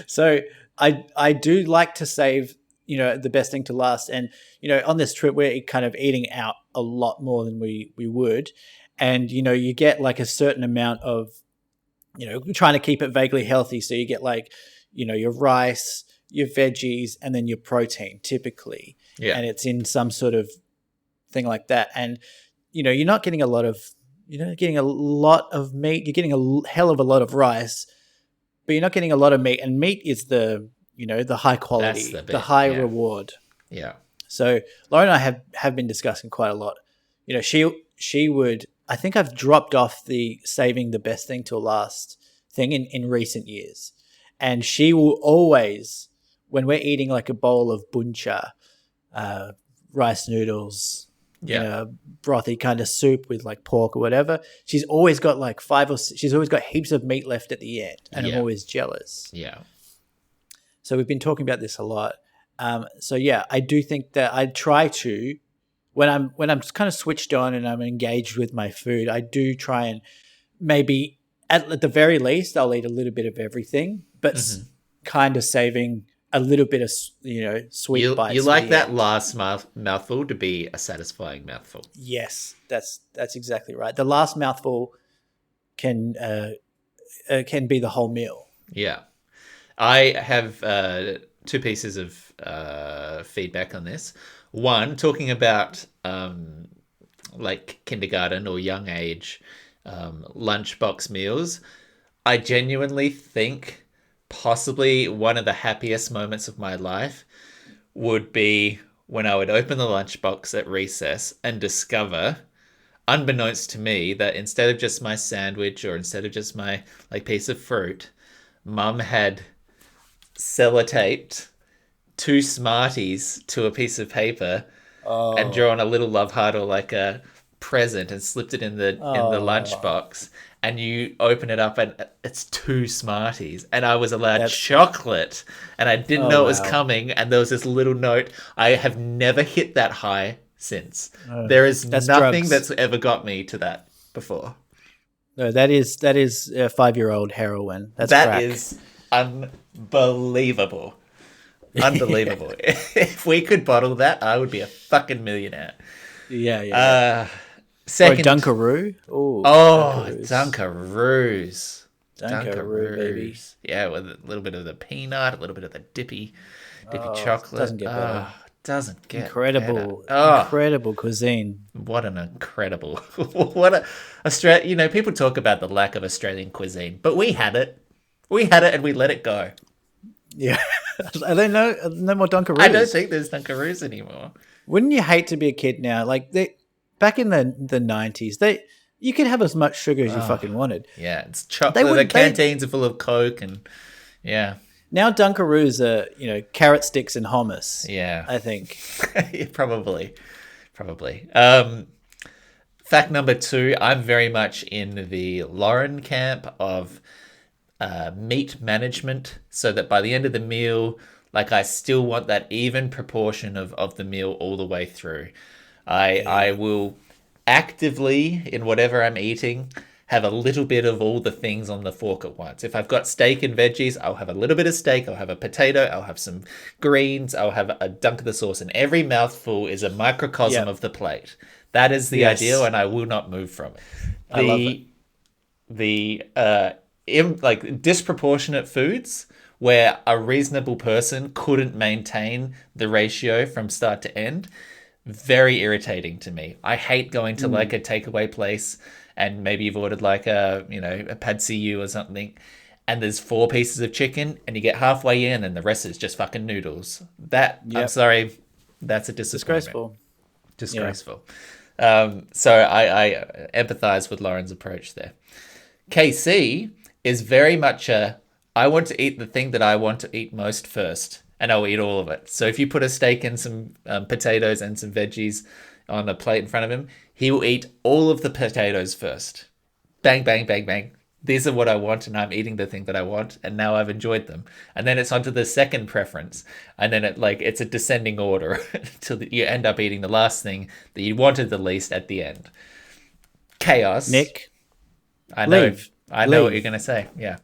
So I do like to save, the best thing to last. And, on this trip, we're kind of eating out a lot more than we would. And, you get like a certain amount of, trying to keep it vaguely healthy. So you get like, your rice, your veggies, and then your protein typically. Yeah. And it's in some sort of thing like that. And, you're not getting a lot of meat. You're getting a hell of a lot of rice, but you're not getting a lot of meat. And meat is the high quality, the high reward. Yeah. So Lauren and I have been discussing quite a lot. She would, I think I've dropped off the saving the best thing till last thing in recent years. And she will always, when we're eating like a bowl of buncha, rice noodles, brothy kind of soup with like pork or whatever, she's always got like she's always got heaps of meat left at the end. And I'm always jealous. Yeah. So we've been talking about this a lot. I do think that I try to, when I'm kind of switched on and I'm engaged with my food, I do try and maybe at the very least, I'll eat a little bit of everything, but kind of saving a little bit of, sweet bites. You for like the that end. last mouthful to be a satisfying mouthful. Yes, that's exactly right. The last mouthful can be the whole meal. Yeah. I have two pieces of feedback on this. One, talking about like kindergarten or young age lunchbox meals. I genuinely think possibly one of the happiest moments of my life would be when I would open the lunchbox at recess and discover, unbeknownst to me, that instead of just my sandwich or instead of just my piece of fruit, Mum had sellotaped 2 Smarties to a piece of paper and drawn a little love heart or like a present and slipped it in the lunchbox. And you open it up and it's 2 Smarties. And I was allowed chocolate. And I didn't know it was coming. And there was this little note. I have never hit that high since. There is nothing that's ever got me to that before. No, that is 5-year-old heroin. That is unbelievable. Unbelievable. If we could bottle that, I would be a fucking millionaire. Yeah. Second, or Dunkaroo. Dunkaroos. Dunkaroo, baby. Yeah, with a little bit of the peanut, a little bit of the dippy chocolate. Doesn't get better. Doesn't get incredible. better. Incredible cuisine. What an incredible. People talk about the lack of Australian cuisine, but we had it. We had it and we let it go. Yeah. Are there no more Dunkaroos? I don't think there's Dunkaroos anymore. Wouldn't you hate to be a kid now? Like back in the 90s, you could have as much sugar as you fucking wanted. Yeah, it's chocolate. The canteens are full of Coke and yeah. Now Dunkaroos are, carrot sticks and hummus. Yeah. I think. Yeah, probably. Fact number 2, I'm very much in the Lauren camp of meat management, so that by the end of the meal, I still want that even proportion of the meal all the way through. I will actively, in whatever I'm eating, have a little bit of all the things on the fork at once. If I've got steak and veggies, I'll have a little bit of steak, I'll have a potato, I'll have some greens, I'll have a dunk of the sauce, and every mouthful is a microcosm of the plate. That is the ideal, and I will not move from it. I love it. Disproportionate foods where a reasonable person couldn't maintain the ratio from start to end, very irritating to me. I hate going to a takeaway place and maybe you've ordered a pad see or something and there's 4 pieces of chicken and you get halfway in and the rest is just fucking noodles. I'm sorry, that's a disappointment. Disgraceful. So I empathize with Lauren's approach there. KC is very much I want to eat the thing that I want to eat most first, and I'll eat all of it. So if you put a steak and some potatoes and some veggies on a plate in front of him, he will eat all of the potatoes first. Bang, bang, bang, bang. These are what I want, and I'm eating the thing that I want, and now I've enjoyed them. And then it's onto the second preference, and then it's a descending order until you end up eating the last thing that you wanted the least at the end. Chaos. Nick, I know leave. what you're going to say. Yeah.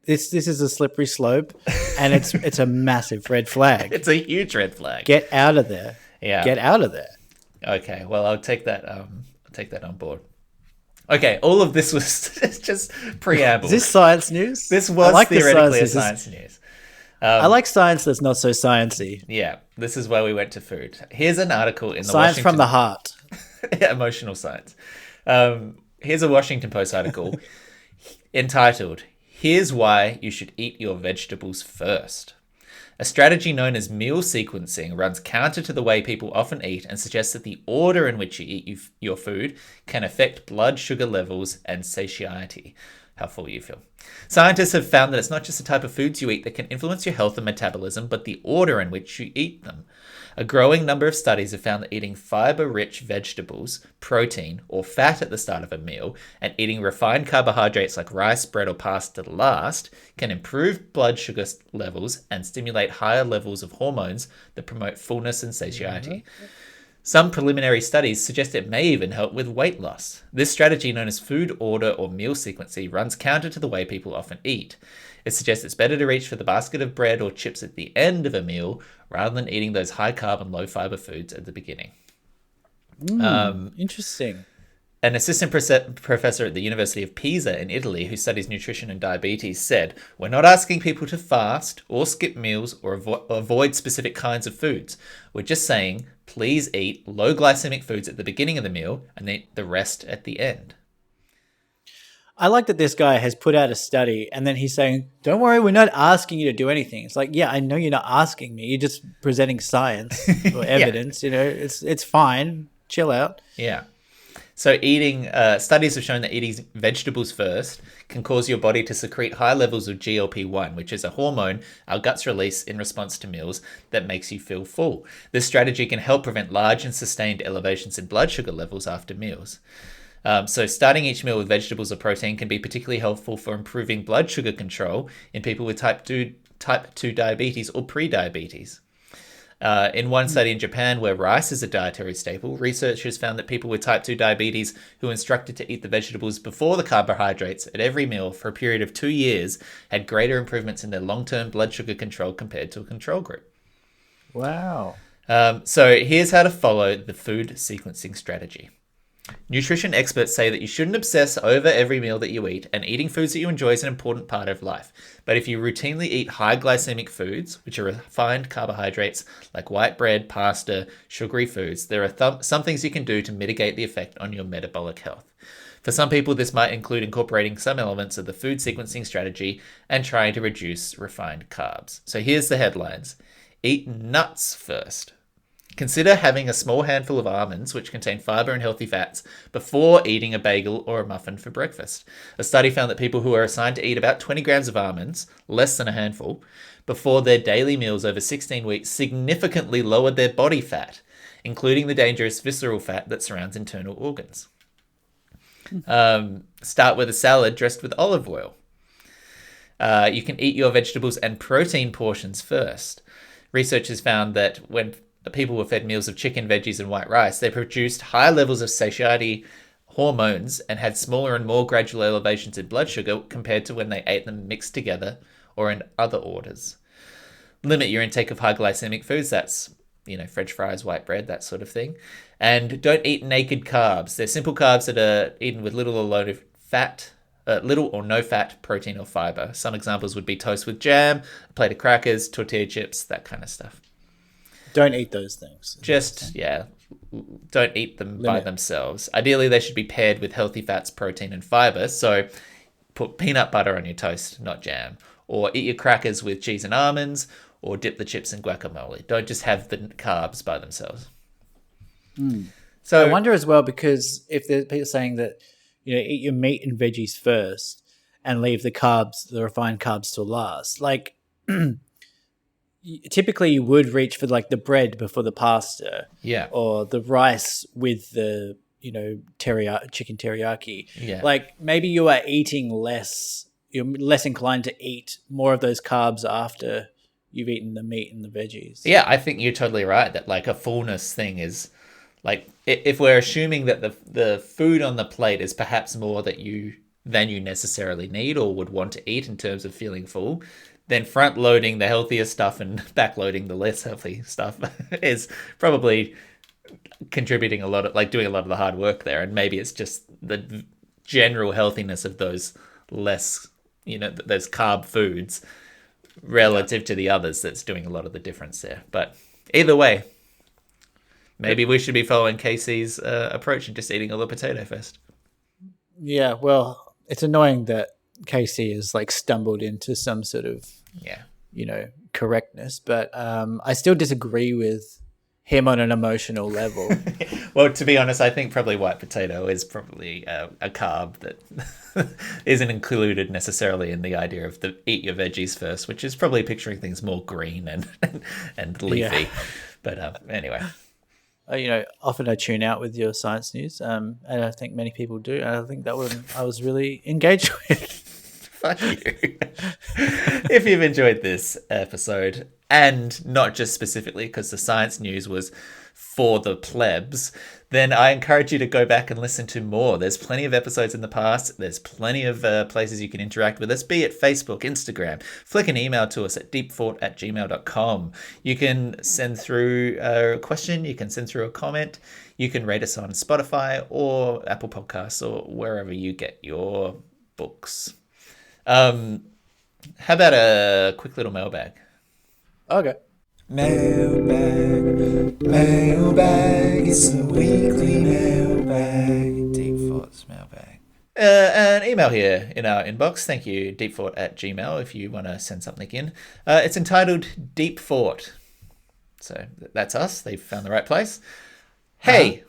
This is a slippery slope, and it's a massive red flag. It's a huge red flag. Get out of there. Yeah. Get out of there. Okay. Well, I'll take that. On board. Okay. All of this was just preamble. Is this science news? This was theoretically a science news. I like science that's not so sciencey. Yeah. This is where we went to food. Here's an article in the Science from the heart. Emotional science. Here's a Washington Post article entitled, "Here's Why You Should Eat Your Vegetables First." A strategy known as meal sequencing runs counter to the way people often eat and suggests that the order in which you eat your food can affect blood sugar levels and satiety, how full you feel. Scientists have found that it's not just the type of foods you eat that can influence your health and metabolism, but the order in which you eat them. A growing number of studies have found that eating fiber-rich vegetables, protein, or fat at the start of a meal, and eating refined carbohydrates like rice, bread, or pasta last can improve blood sugar levels and stimulate higher levels of hormones that promote fullness and satiety. Some preliminary studies suggest it may even help with weight loss. This strategy, known as food order or meal sequencing, runs counter to the way people often eat. It suggests it's better to reach for the basket of bread or chips at the end of a meal rather than eating those high-carb and low-fiber foods at the beginning. Interesting. An assistant professor at the University of Pisa in Italy who studies nutrition and diabetes said, "We're not asking people to fast or skip meals or avoid specific kinds of foods. We're just saying, please eat low glycemic foods at the beginning of the meal and eat the rest at the end." I like that this guy has put out a study and then he's saying, don't worry, we're not asking you to do anything. It's like, yeah, I know you're not asking me. You're just presenting science or evidence. You know, it's fine. Chill out. Yeah. So studies have shown that eating vegetables first can cause your body to secrete high levels of GLP-1, which is a hormone our guts release in response to meals that makes you feel full. This strategy can help prevent large and sustained elevations in blood sugar levels after meals. So starting each meal with vegetables or protein can be particularly helpful for improving blood sugar control in people with type 2 diabetes or pre-diabetes. In one study in Japan where rice is a dietary staple, researchers found that people with type 2 diabetes who were instructed to eat the vegetables before the carbohydrates at every meal for a period of 2 years had greater improvements in their long-term blood sugar control compared to a control group. Wow. So here's how to follow the food sequencing strategy. Nutrition experts say that you shouldn't obsess over every meal that you eat, and eating foods that you enjoy is an important part of life. But if you routinely eat high glycemic foods, which are refined carbohydrates like white bread, pasta, sugary foods, there are some things you can do to mitigate the effect on your metabolic health. For some people, this might include incorporating some elements of the food sequencing strategy and trying to reduce refined carbs. So here's the headlines. Eat nuts first. Consider having a small handful of almonds, which contain fiber and healthy fats, before eating a bagel or a muffin for breakfast. A study found that people who were assigned to eat about 20 grams of almonds, less than a handful, before their daily meals over 16 weeks significantly lowered their body fat, including the dangerous visceral fat that surrounds internal organs. Start with a salad dressed with olive oil. You can eat your vegetables and protein portions first. Researchers found that when people were fed meals of chicken, veggies, and white rice, they produced high levels of satiety hormones and had smaller and more gradual elevations in blood sugar compared to when they ate them mixed together or in other orders. Limit your intake of high glycemic foods. That's, French fries, white bread, that sort of thing. And don't eat naked carbs. They're simple carbs that are eaten with little or no fat, protein, or fiber. Some examples would be toast with jam, a plate of crackers, tortilla chips, that kind of stuff. Don't eat those things. Don't eat them by themselves. Ideally, they should be paired with healthy fats, protein, and fiber. So put peanut butter on your toast, not jam. Or eat your crackers with cheese and almonds, or dip the chips in guacamole. Don't just have the carbs by themselves. So I wonder as well, because if there's people saying that, eat your meat and veggies first and leave the refined carbs till last. Like, typically you would reach for like the bread before the pasta, or the rice with the chicken teriyaki. Like maybe you are eating less. You're less inclined to eat more of those carbs after you've eaten the meat and the veggies. Yeah, I think you're totally right that like a fullness thing is like if we're assuming that the food on the plate is perhaps more than you necessarily need or would want to eat in terms of feeling full, then front loading the healthier stuff and back loading the less healthy stuff is probably contributing a lot of doing a lot of the hard work there. And maybe it's just the general healthiness of those less, those carb foods relative to the others that's doing a lot of the difference there. But either way, maybe we should be following Casey's approach and just eating all the potato first. Yeah, well, it's annoying that Casey has stumbled into some sort of correctness, but I still disagree with him on an emotional level. Well, to be honest, I think probably white potato is probably a carb that isn't included necessarily in the idea of the eat your veggies first, which is probably picturing things more green and leafy. Yeah. But anyway. Often I tune out with your science news, and I think many people do. And I think that one I was really engaged with. Fuck you. If you've enjoyed this episode, and not just specifically because the science news was for the plebs, then I encourage you to go back and listen to more. There's plenty of episodes in the past. There's plenty of places you can interact with us, be it Facebook, Instagram. Flick an email to us at deepfort@gmail.com. You can send through a question. You can send through a comment. You can rate us on Spotify or Apple Podcasts or wherever you get your books. How about a quick little mailbag? Okay. Mailbag, it's a weekly mailbag. Deep Thoughts mailbag. An email here in our inbox. Thank you, deepfort@gmail, if you want to send something in. It's entitled Deep Fort. So that's us. They've found the right place. Hey,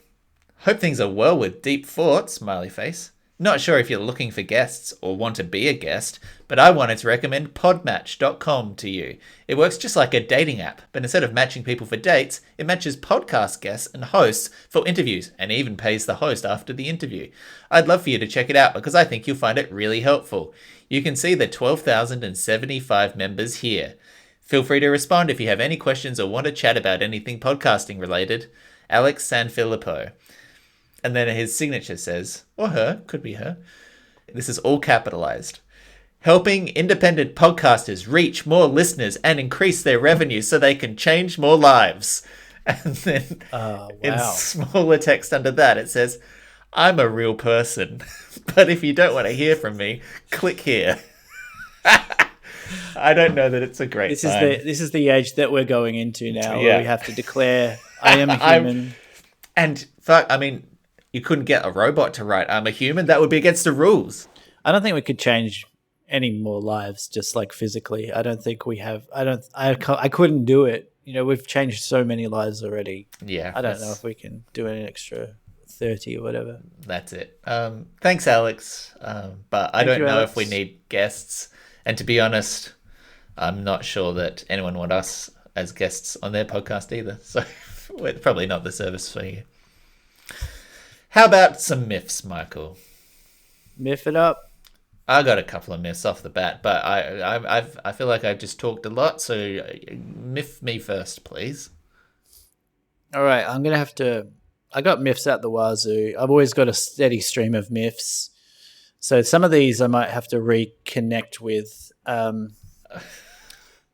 hope things are well with Deep Fort, smiley face. Not sure if you're looking for guests or want to be a guest, but I wanted to recommend podmatch.com to you. It works just like a dating app, but instead of matching people for dates, it matches podcast guests and hosts for interviews and even pays the host after the interview. I'd love for you to check it out because I think you'll find it really helpful. You can see the 12,075 members here. Feel free to respond if you have any questions or want to chat about anything podcasting related. Alex Sanfilippo. And then his signature says, or her, could be her. This is all capitalized. Helping independent podcasters reach more listeners and increase their revenue so they can change more lives. And then in smaller text under that, it says, I'm a real person, but if you don't want to hear from me, click here. I don't know that it's a great sign. This is the age that we're going into now, where we have to declare, I am a human. And fuck, I mean, you couldn't get a robot to write I'm a human. That would be against the rules. I don't think we could change any more lives just like physically. I don't think we have. I couldn't do it. You know, we've changed so many lives already. Yeah. I don't know if we can do an extra 30 or whatever. That's it. Thanks, Alex. But I don't know if we need guests. And to be honest, I'm not sure that anyone want us as guests on their podcast either. So we're probably not the service for you. How about some myths, Michael? Myth it up. I got a couple of myths off the bat, but I feel like I've just talked a lot, so myth me first, please. All right, I'm gonna have to. I got myths out the wazoo. I've always got a steady stream of myths, so some of these I might have to reconnect with.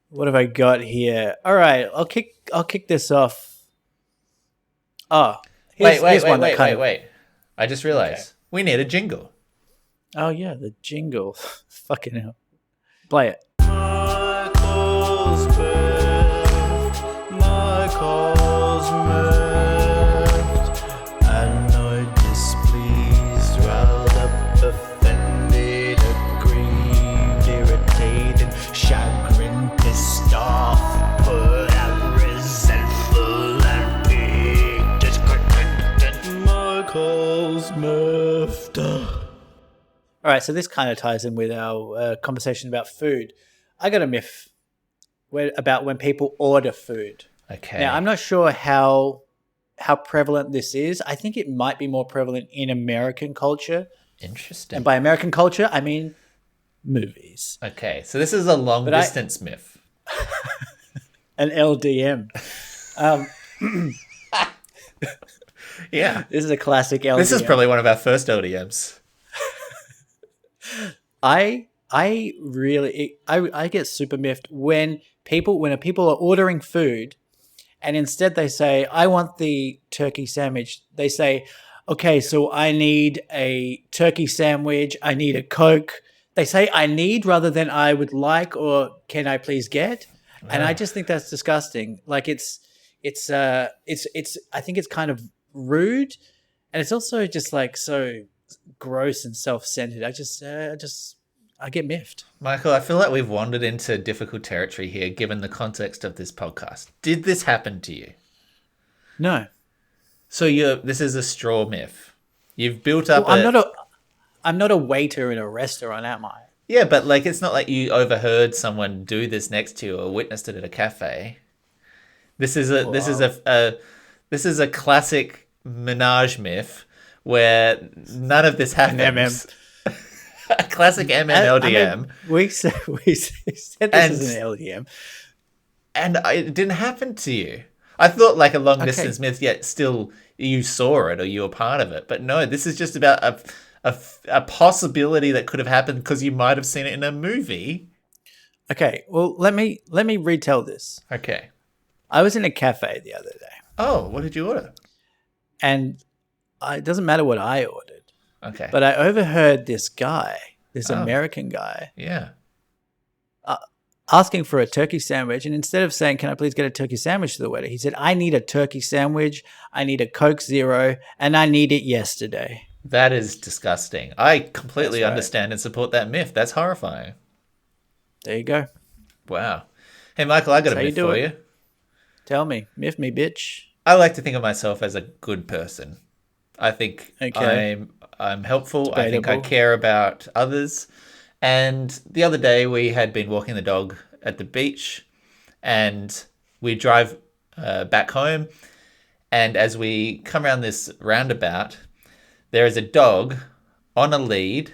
What have I got here? All right, I'll kick this off. Wait. I just realized we need a jingle. Oh, yeah, the jingle. Fucking hell. Play it. Michael's moved. Annoyed, displeased, riled up, offended, aggrieved, irritated, chagrined, pissed off, put out, resentful, and peaked, discontented. Michael's moved. All right, so this kind of ties in with our conversation about food. I got a myth about when people order food. Okay. Now, I'm not sure how prevalent this is. I think it might be more prevalent in American culture. Interesting. And by American culture, I mean movies. Okay, so this is a long-distance myth. An LDM. Yeah. This is a classic LDM. This is probably one of our first LDMs. I get super miffed when people are ordering food and instead they say, I want the turkey sandwich. They say, okay, so I need a turkey sandwich. I need a Coke. They say I need rather than I would like or can I please get? And I just think that's disgusting. Like I think it's kind of rude and it's also just like so gross and self-centered. I get miffed. Michael, I feel like we've wandered into difficult territory here given the context of this podcast. Did this happen to you? No. So this is a straw myth. You've built up I'm not a waiter in a restaurant, am I? Yeah, but like it's not like you overheard someone do this next to you or witnessed it at a cafe. This is a classic Minhaj myth where none of this happens. A classic MMLDM. We said this is an LDM. And it didn't happen to you. I thought like a long distance myth, yet still you saw it or you were part of it. But no, this is just about a possibility that could have happened because you might have seen it in a movie. Okay, well, let me retell this. Okay. I was in a cafe the other day, Oh, what did you order? and it doesn't matter what I ordered, Okay. but I overheard this guy, this Oh. American guy, Yeah. asking for a turkey sandwich, and instead of saying, "Can I please get a turkey sandwich to the waiter?" he said, "I need a turkey sandwich, I need a Coke Zero, and I need it yesterday." That is disgusting. I completely That's right. understand and support that myth. That's horrifying. There you go. Wow. Hey, Michael, I got That's a how you myth do for it. you. Tell me, miff me, bitch. I like to think of myself as a good person. I think Okay. I'm helpful. I think I Debatable. care about others. And the other day we had been walking the dog at the beach, and we drive back home. And as we come around this roundabout, there is a dog on a lead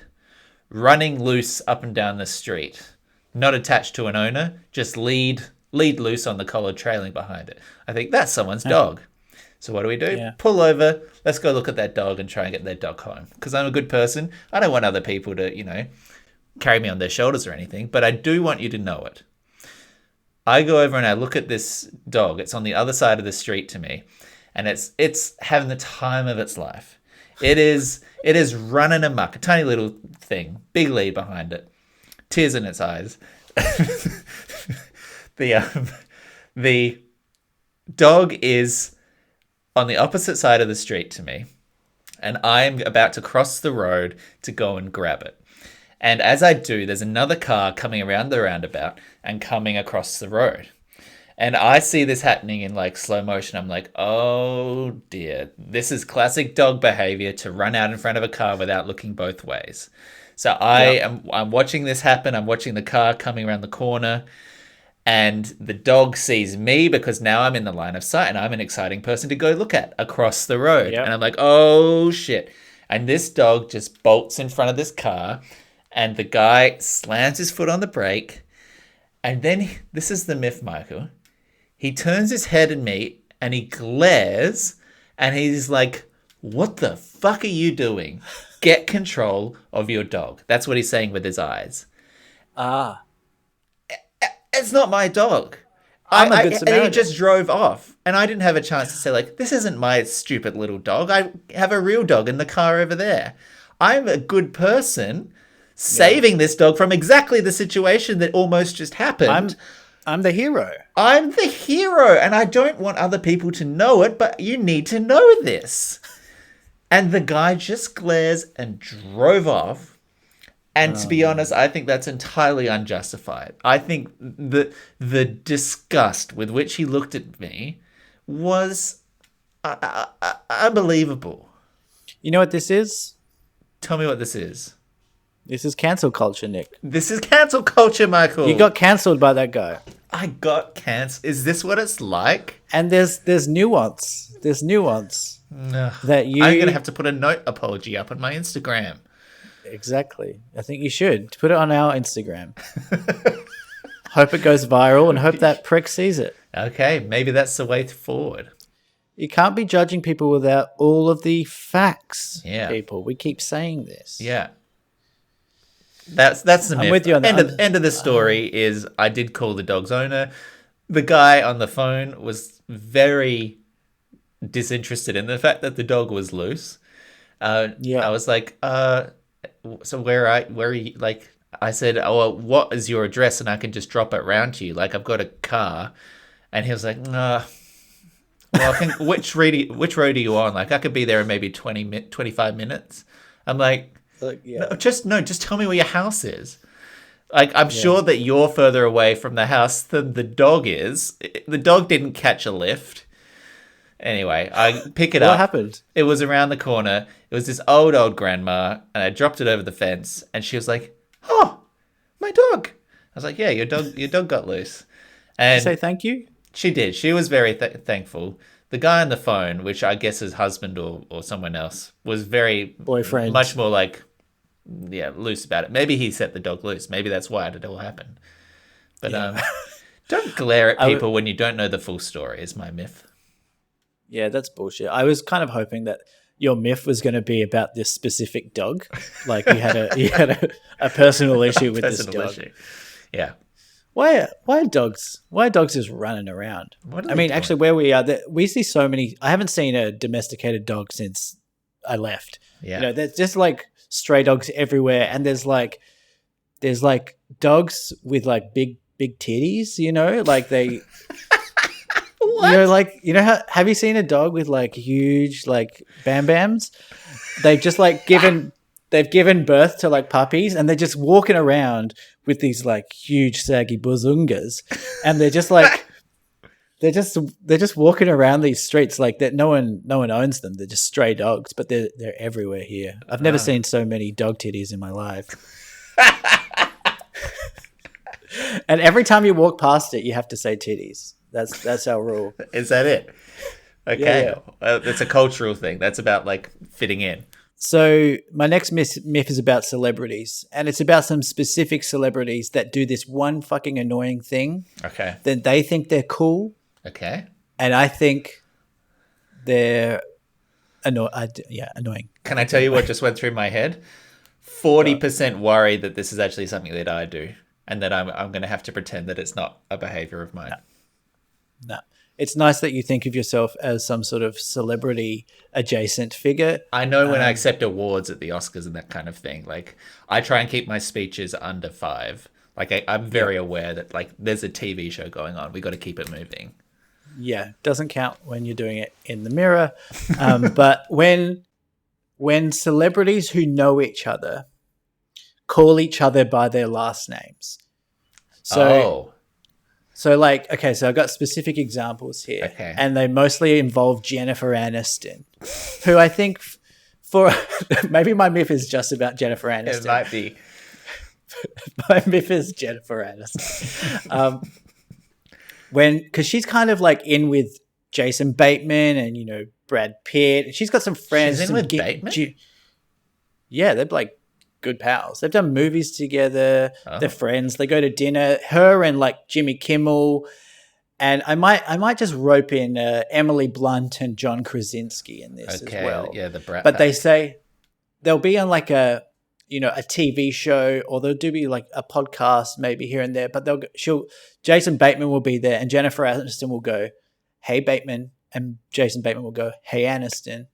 running loose up and down the street, not attached to an owner, just lead loose on the collar trailing behind it. I think that's someone's dog. So what do? Yeah. Pull over. Let's go look at that dog and try and get that dog home. Because I'm a good person. I don't want other people to, carry me on their shoulders or anything. But I do want you to know it. I go over and I look at this dog. It's on the other side of the street to me. And it's having the time of its life. It is running amok. A tiny little thing. Big lead behind it. Tears in its eyes. The dog is on the opposite side of the street to me, and I'm about to cross the road to go and grab it. And as I do, there's another car coming around the roundabout and coming across the road. And I see this happening in like slow motion. I'm like, oh dear, this is classic dog behavior to run out in front of a car without looking both ways. So I'm watching this happen. I'm watching the car coming around the corner. And the dog sees me because now I'm in the line of sight and I'm an exciting person to go look at across the road. Yep. And I'm like, oh shit. And this dog just bolts in front of this car, and the guy slams his foot on the brake. And then, this is the myth, Michael. He turns his head at me and he glares and he's like, what the fuck are you doing? Get control of your dog. That's what he's saying with his eyes. Ah. It's not my dog. I'm a good And Samaritan. he just drove off. And I didn't have a chance to say, like, this isn't my stupid little dog. I have a real dog in the car over there. I'm a good person saving this dog from exactly the situation that almost just happened. I'm the hero. I'm the hero, and I don't want other people to know it, but you need to know this. And the guy just glares and drove off. And to be honest, I think that's entirely unjustified. I think the disgust with which he looked at me was unbelievable. You know what this is? Tell me what this is. This is cancel culture, Nick. This is cancel culture, Michael. You got cancelled by that guy. I got cancelled. Is this what it's like? And there's nuance. There's nuance No. that you... I'm going to have to put a note apology up on my Instagram. Exactly. I think you should. Put it on our Instagram. Hope it goes viral and hope that prick sees it. Okay, maybe that's the way forward. You can't be judging people without all of the facts, Yeah. people. We keep saying this. Yeah. That's the myth. I'm with you on that. End of the story is I did call the dog's owner. The guy on the phone was very disinterested in the fact that the dog was loose. Yeah. I was like, so where are you? Like, I said, oh, well, what is your address? And I can just drop it round to you. Like, I've got a car. And he was like, nah. Well, which road are you on? Like, I could be there in maybe 25 minutes. I'm like, Yeah. no, just tell me where your house is. Like, I'm sure that you're further away from the house than the dog is. The dog didn't catch a lift. Anyway, I pick it up. What happened? It was around the corner. It was this old grandma, and I dropped it over the fence, and she was like, "Oh, my dog." I was like, "Yeah, your dog got loose." And Say thank you? she did. She was very thankful. The guy on the phone, which I guess is husband or someone else, was very Boyfriend. much more like, loose about it. Maybe he set the dog loose. Maybe that's why it all happened. But Don't glare at people when you don't know the full story, is my myth. Yeah, that's bullshit. I was kind of hoping that your myth was going to be about this specific dog. Like you had a personal issue with this dog. Issue. Yeah. Why are dogs just running around? I mean, actually, where we are, we see so many. I haven't seen a domesticated dog since I left. Yeah. There's just like stray dogs everywhere, and there's like dogs with like big titties. Like they. What? Have you seen a dog with like huge like bam bams? They've just like given birth to like puppies, and they're just walking around with these like huge saggy buzungas, and they're just like they're just walking around these streets like that. No one owns them. They're just stray dogs, but they're everywhere here. I've never seen so many dog titties in my life. And every time you walk past it, you have to say titties. That's our rule. Is that it? Okay. Yeah. It's a cultural thing. That's about like fitting in. So my next myth is about celebrities, and it's about some specific celebrities that do this one fucking annoying thing. Okay. Then they think they're cool. Okay. And I think they're annoying. Can I tell you what just went through my head? 40% worry that this is actually something that I do, and that I'm going to have to pretend that it's not a behavior of mine. No. It's nice that you think of yourself as some sort of celebrity adjacent figure. I know when I accept awards at the Oscars and that kind of thing, like I try and keep my speeches under 5. Like I'm very aware that like there's a TV show going on. We got to keep it moving. Yeah. Doesn't count when you're doing it in the mirror. But when celebrities who know each other call each other by their last names. So like, okay, so I've got specific examples here. Okay. And they mostly involve Jennifer Aniston, who I think maybe my myth is just about Jennifer Aniston. It might be. My myth is Jennifer Aniston. Because she's kind of like in with Jason Bateman and, Brad Pitt. She's got some friends. She's in with Bateman? Yeah, they're like good pals. They've done movies together. They're friends. They go to dinner. Her and like Jimmy Kimmel, and I might just rope in Emily Blunt and John Krasinski in this as well. Yeah, the brat. But they say they'll be on like a TV show, or they'll do be like a podcast maybe here and there. But Jason Bateman will be there, and Jennifer Aniston will go, "Hey Bateman," and Jason Bateman will go, "Hey Aniston."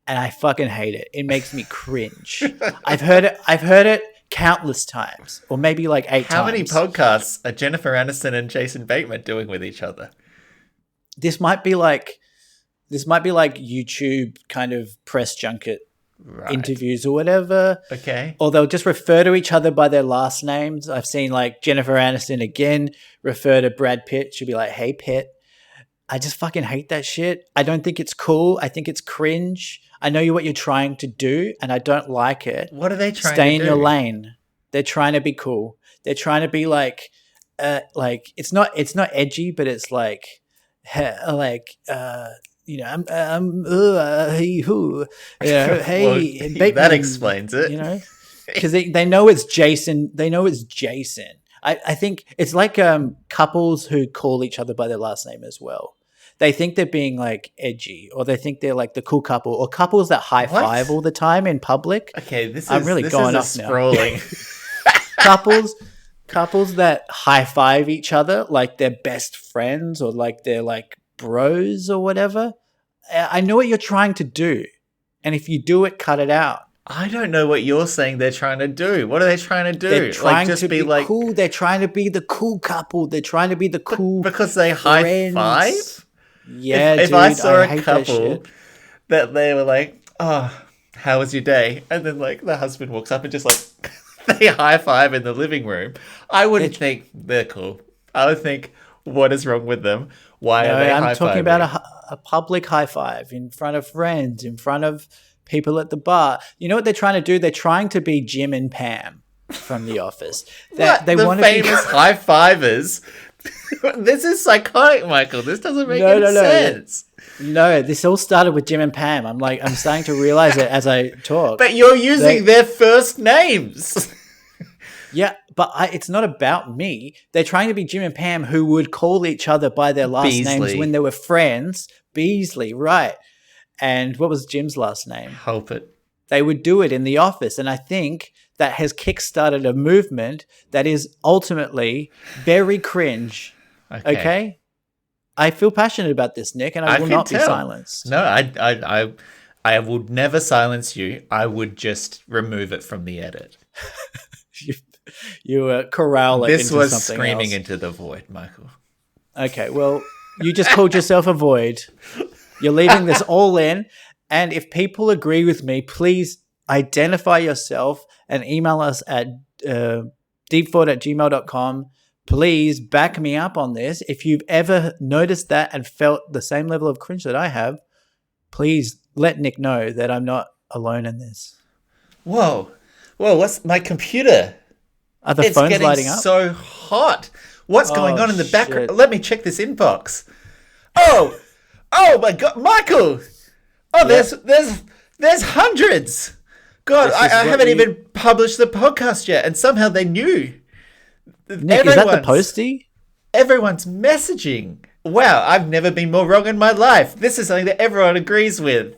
And I fucking hate it. It makes me cringe. I've heard it countless times, or maybe like 8 times. How many podcasts are Jennifer Aniston and Jason Bateman doing with each other? This might be like YouTube kind of press junket interviews or whatever. Okay. Or they'll just refer to each other by their last names. I've seen like Jennifer Aniston again refer to Brad Pitt. She'll be like, "Hey Pitt." I just fucking hate that shit. I don't think it's cool. I think it's cringe. I know what you're trying to do, and I don't like it. What are they trying to do? Stay in your lane. They're trying to be cool. They're trying to be like it's not edgy, but it's like hey who, hey well, Bateman, that explains it. Because they know it's Jason. They know it's Jason. I think it's like couples who call each other by their last name as well. They think they're being like edgy, or they think they're like the cool couple, or couples that high five all the time in public. Okay, this I'm really is going a off sprawling. Couples that high five each other like they're best friends, or like they're like bros or whatever. I know what you're trying to do, and if you do it, cut it out. I don't know what you're saying they're trying to do. What are they trying to do? They're trying just to be like cool. They're trying to be the cool couple. They're trying to be the cool because they high five. Yeah, if I saw a couple that they were like, "Oh, how was your day?" and then like the husband walks up and just like they high five in the living room, I wouldn't think they're cool. I would think, what is wrong with them? Why are they high-fiving? I'm talking about a public high five in front of friends, in front of people at the bar. You know what they're trying to do? They're trying to be Jim and Pam from The Office. They want to be high fivers. This is psychotic, Michael. This doesn't make any sense. No, this all started with Jim and Pam. I'm starting to realize it as I talk. But you're using their first names. Yeah, but it's not about me. They're trying to be Jim and Pam, who would call each other by their last names Beasley. when they were friends. Beasley, right. And what was Jim's last name? Hope it. They would do it in the office. And I think that has kickstarted a movement that is ultimately very cringe. Okay? I feel passionate about this, Nick, and I will not be silenced. No, I would never silence you. I would just remove it from the edit. You corral it This into was something screaming else. into the void, Michael. Okay, well, you just called yourself a void. You're leaving this all in. And if people agree with me, please identify yourself and email us at deepvoid@gmail.com. Please back me up on this. If you've ever noticed that and felt the same level of cringe that I have, please let Nick know that I'm not alone in this. Whoa, what's my computer? Are the phones lighting up? It's getting so hot. What's going on in the background? shit. Let me check this inbox. Oh my God, Michael! Oh, there's hundreds. God, This I is haven't what even published the podcast yet, and somehow they knew. Nick, is that the postie? Everyone's messaging. Wow, I've never been more wrong in my life. This is something that everyone agrees with.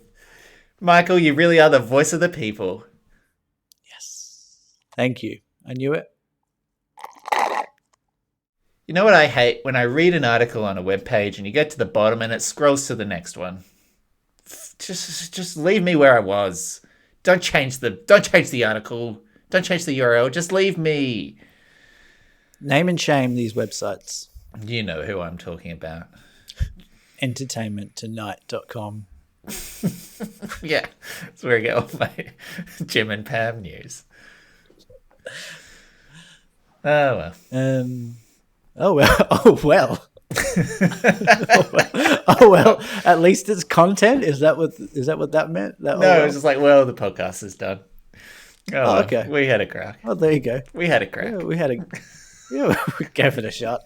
Michael, you really are the voice of the people. Yes. Thank you. I knew it. You know what I hate? When I read an article on a web page and you get to the bottom and it scrolls to the next one. Just leave me where I was. Don't change the article. Don't change the URL. Just leave me. Name and shame these websites. You know who I'm talking about. Entertainmenttonight.com. Yeah, that's where I get all my Jim and Pam news. Oh well. Oh well. Oh well. At least it's content. Is that what that meant? No, it was just like, well, the podcast is done. Oh, okay. We had a crack. Oh, there you go. We had a crack. Yeah, we gave it a shot.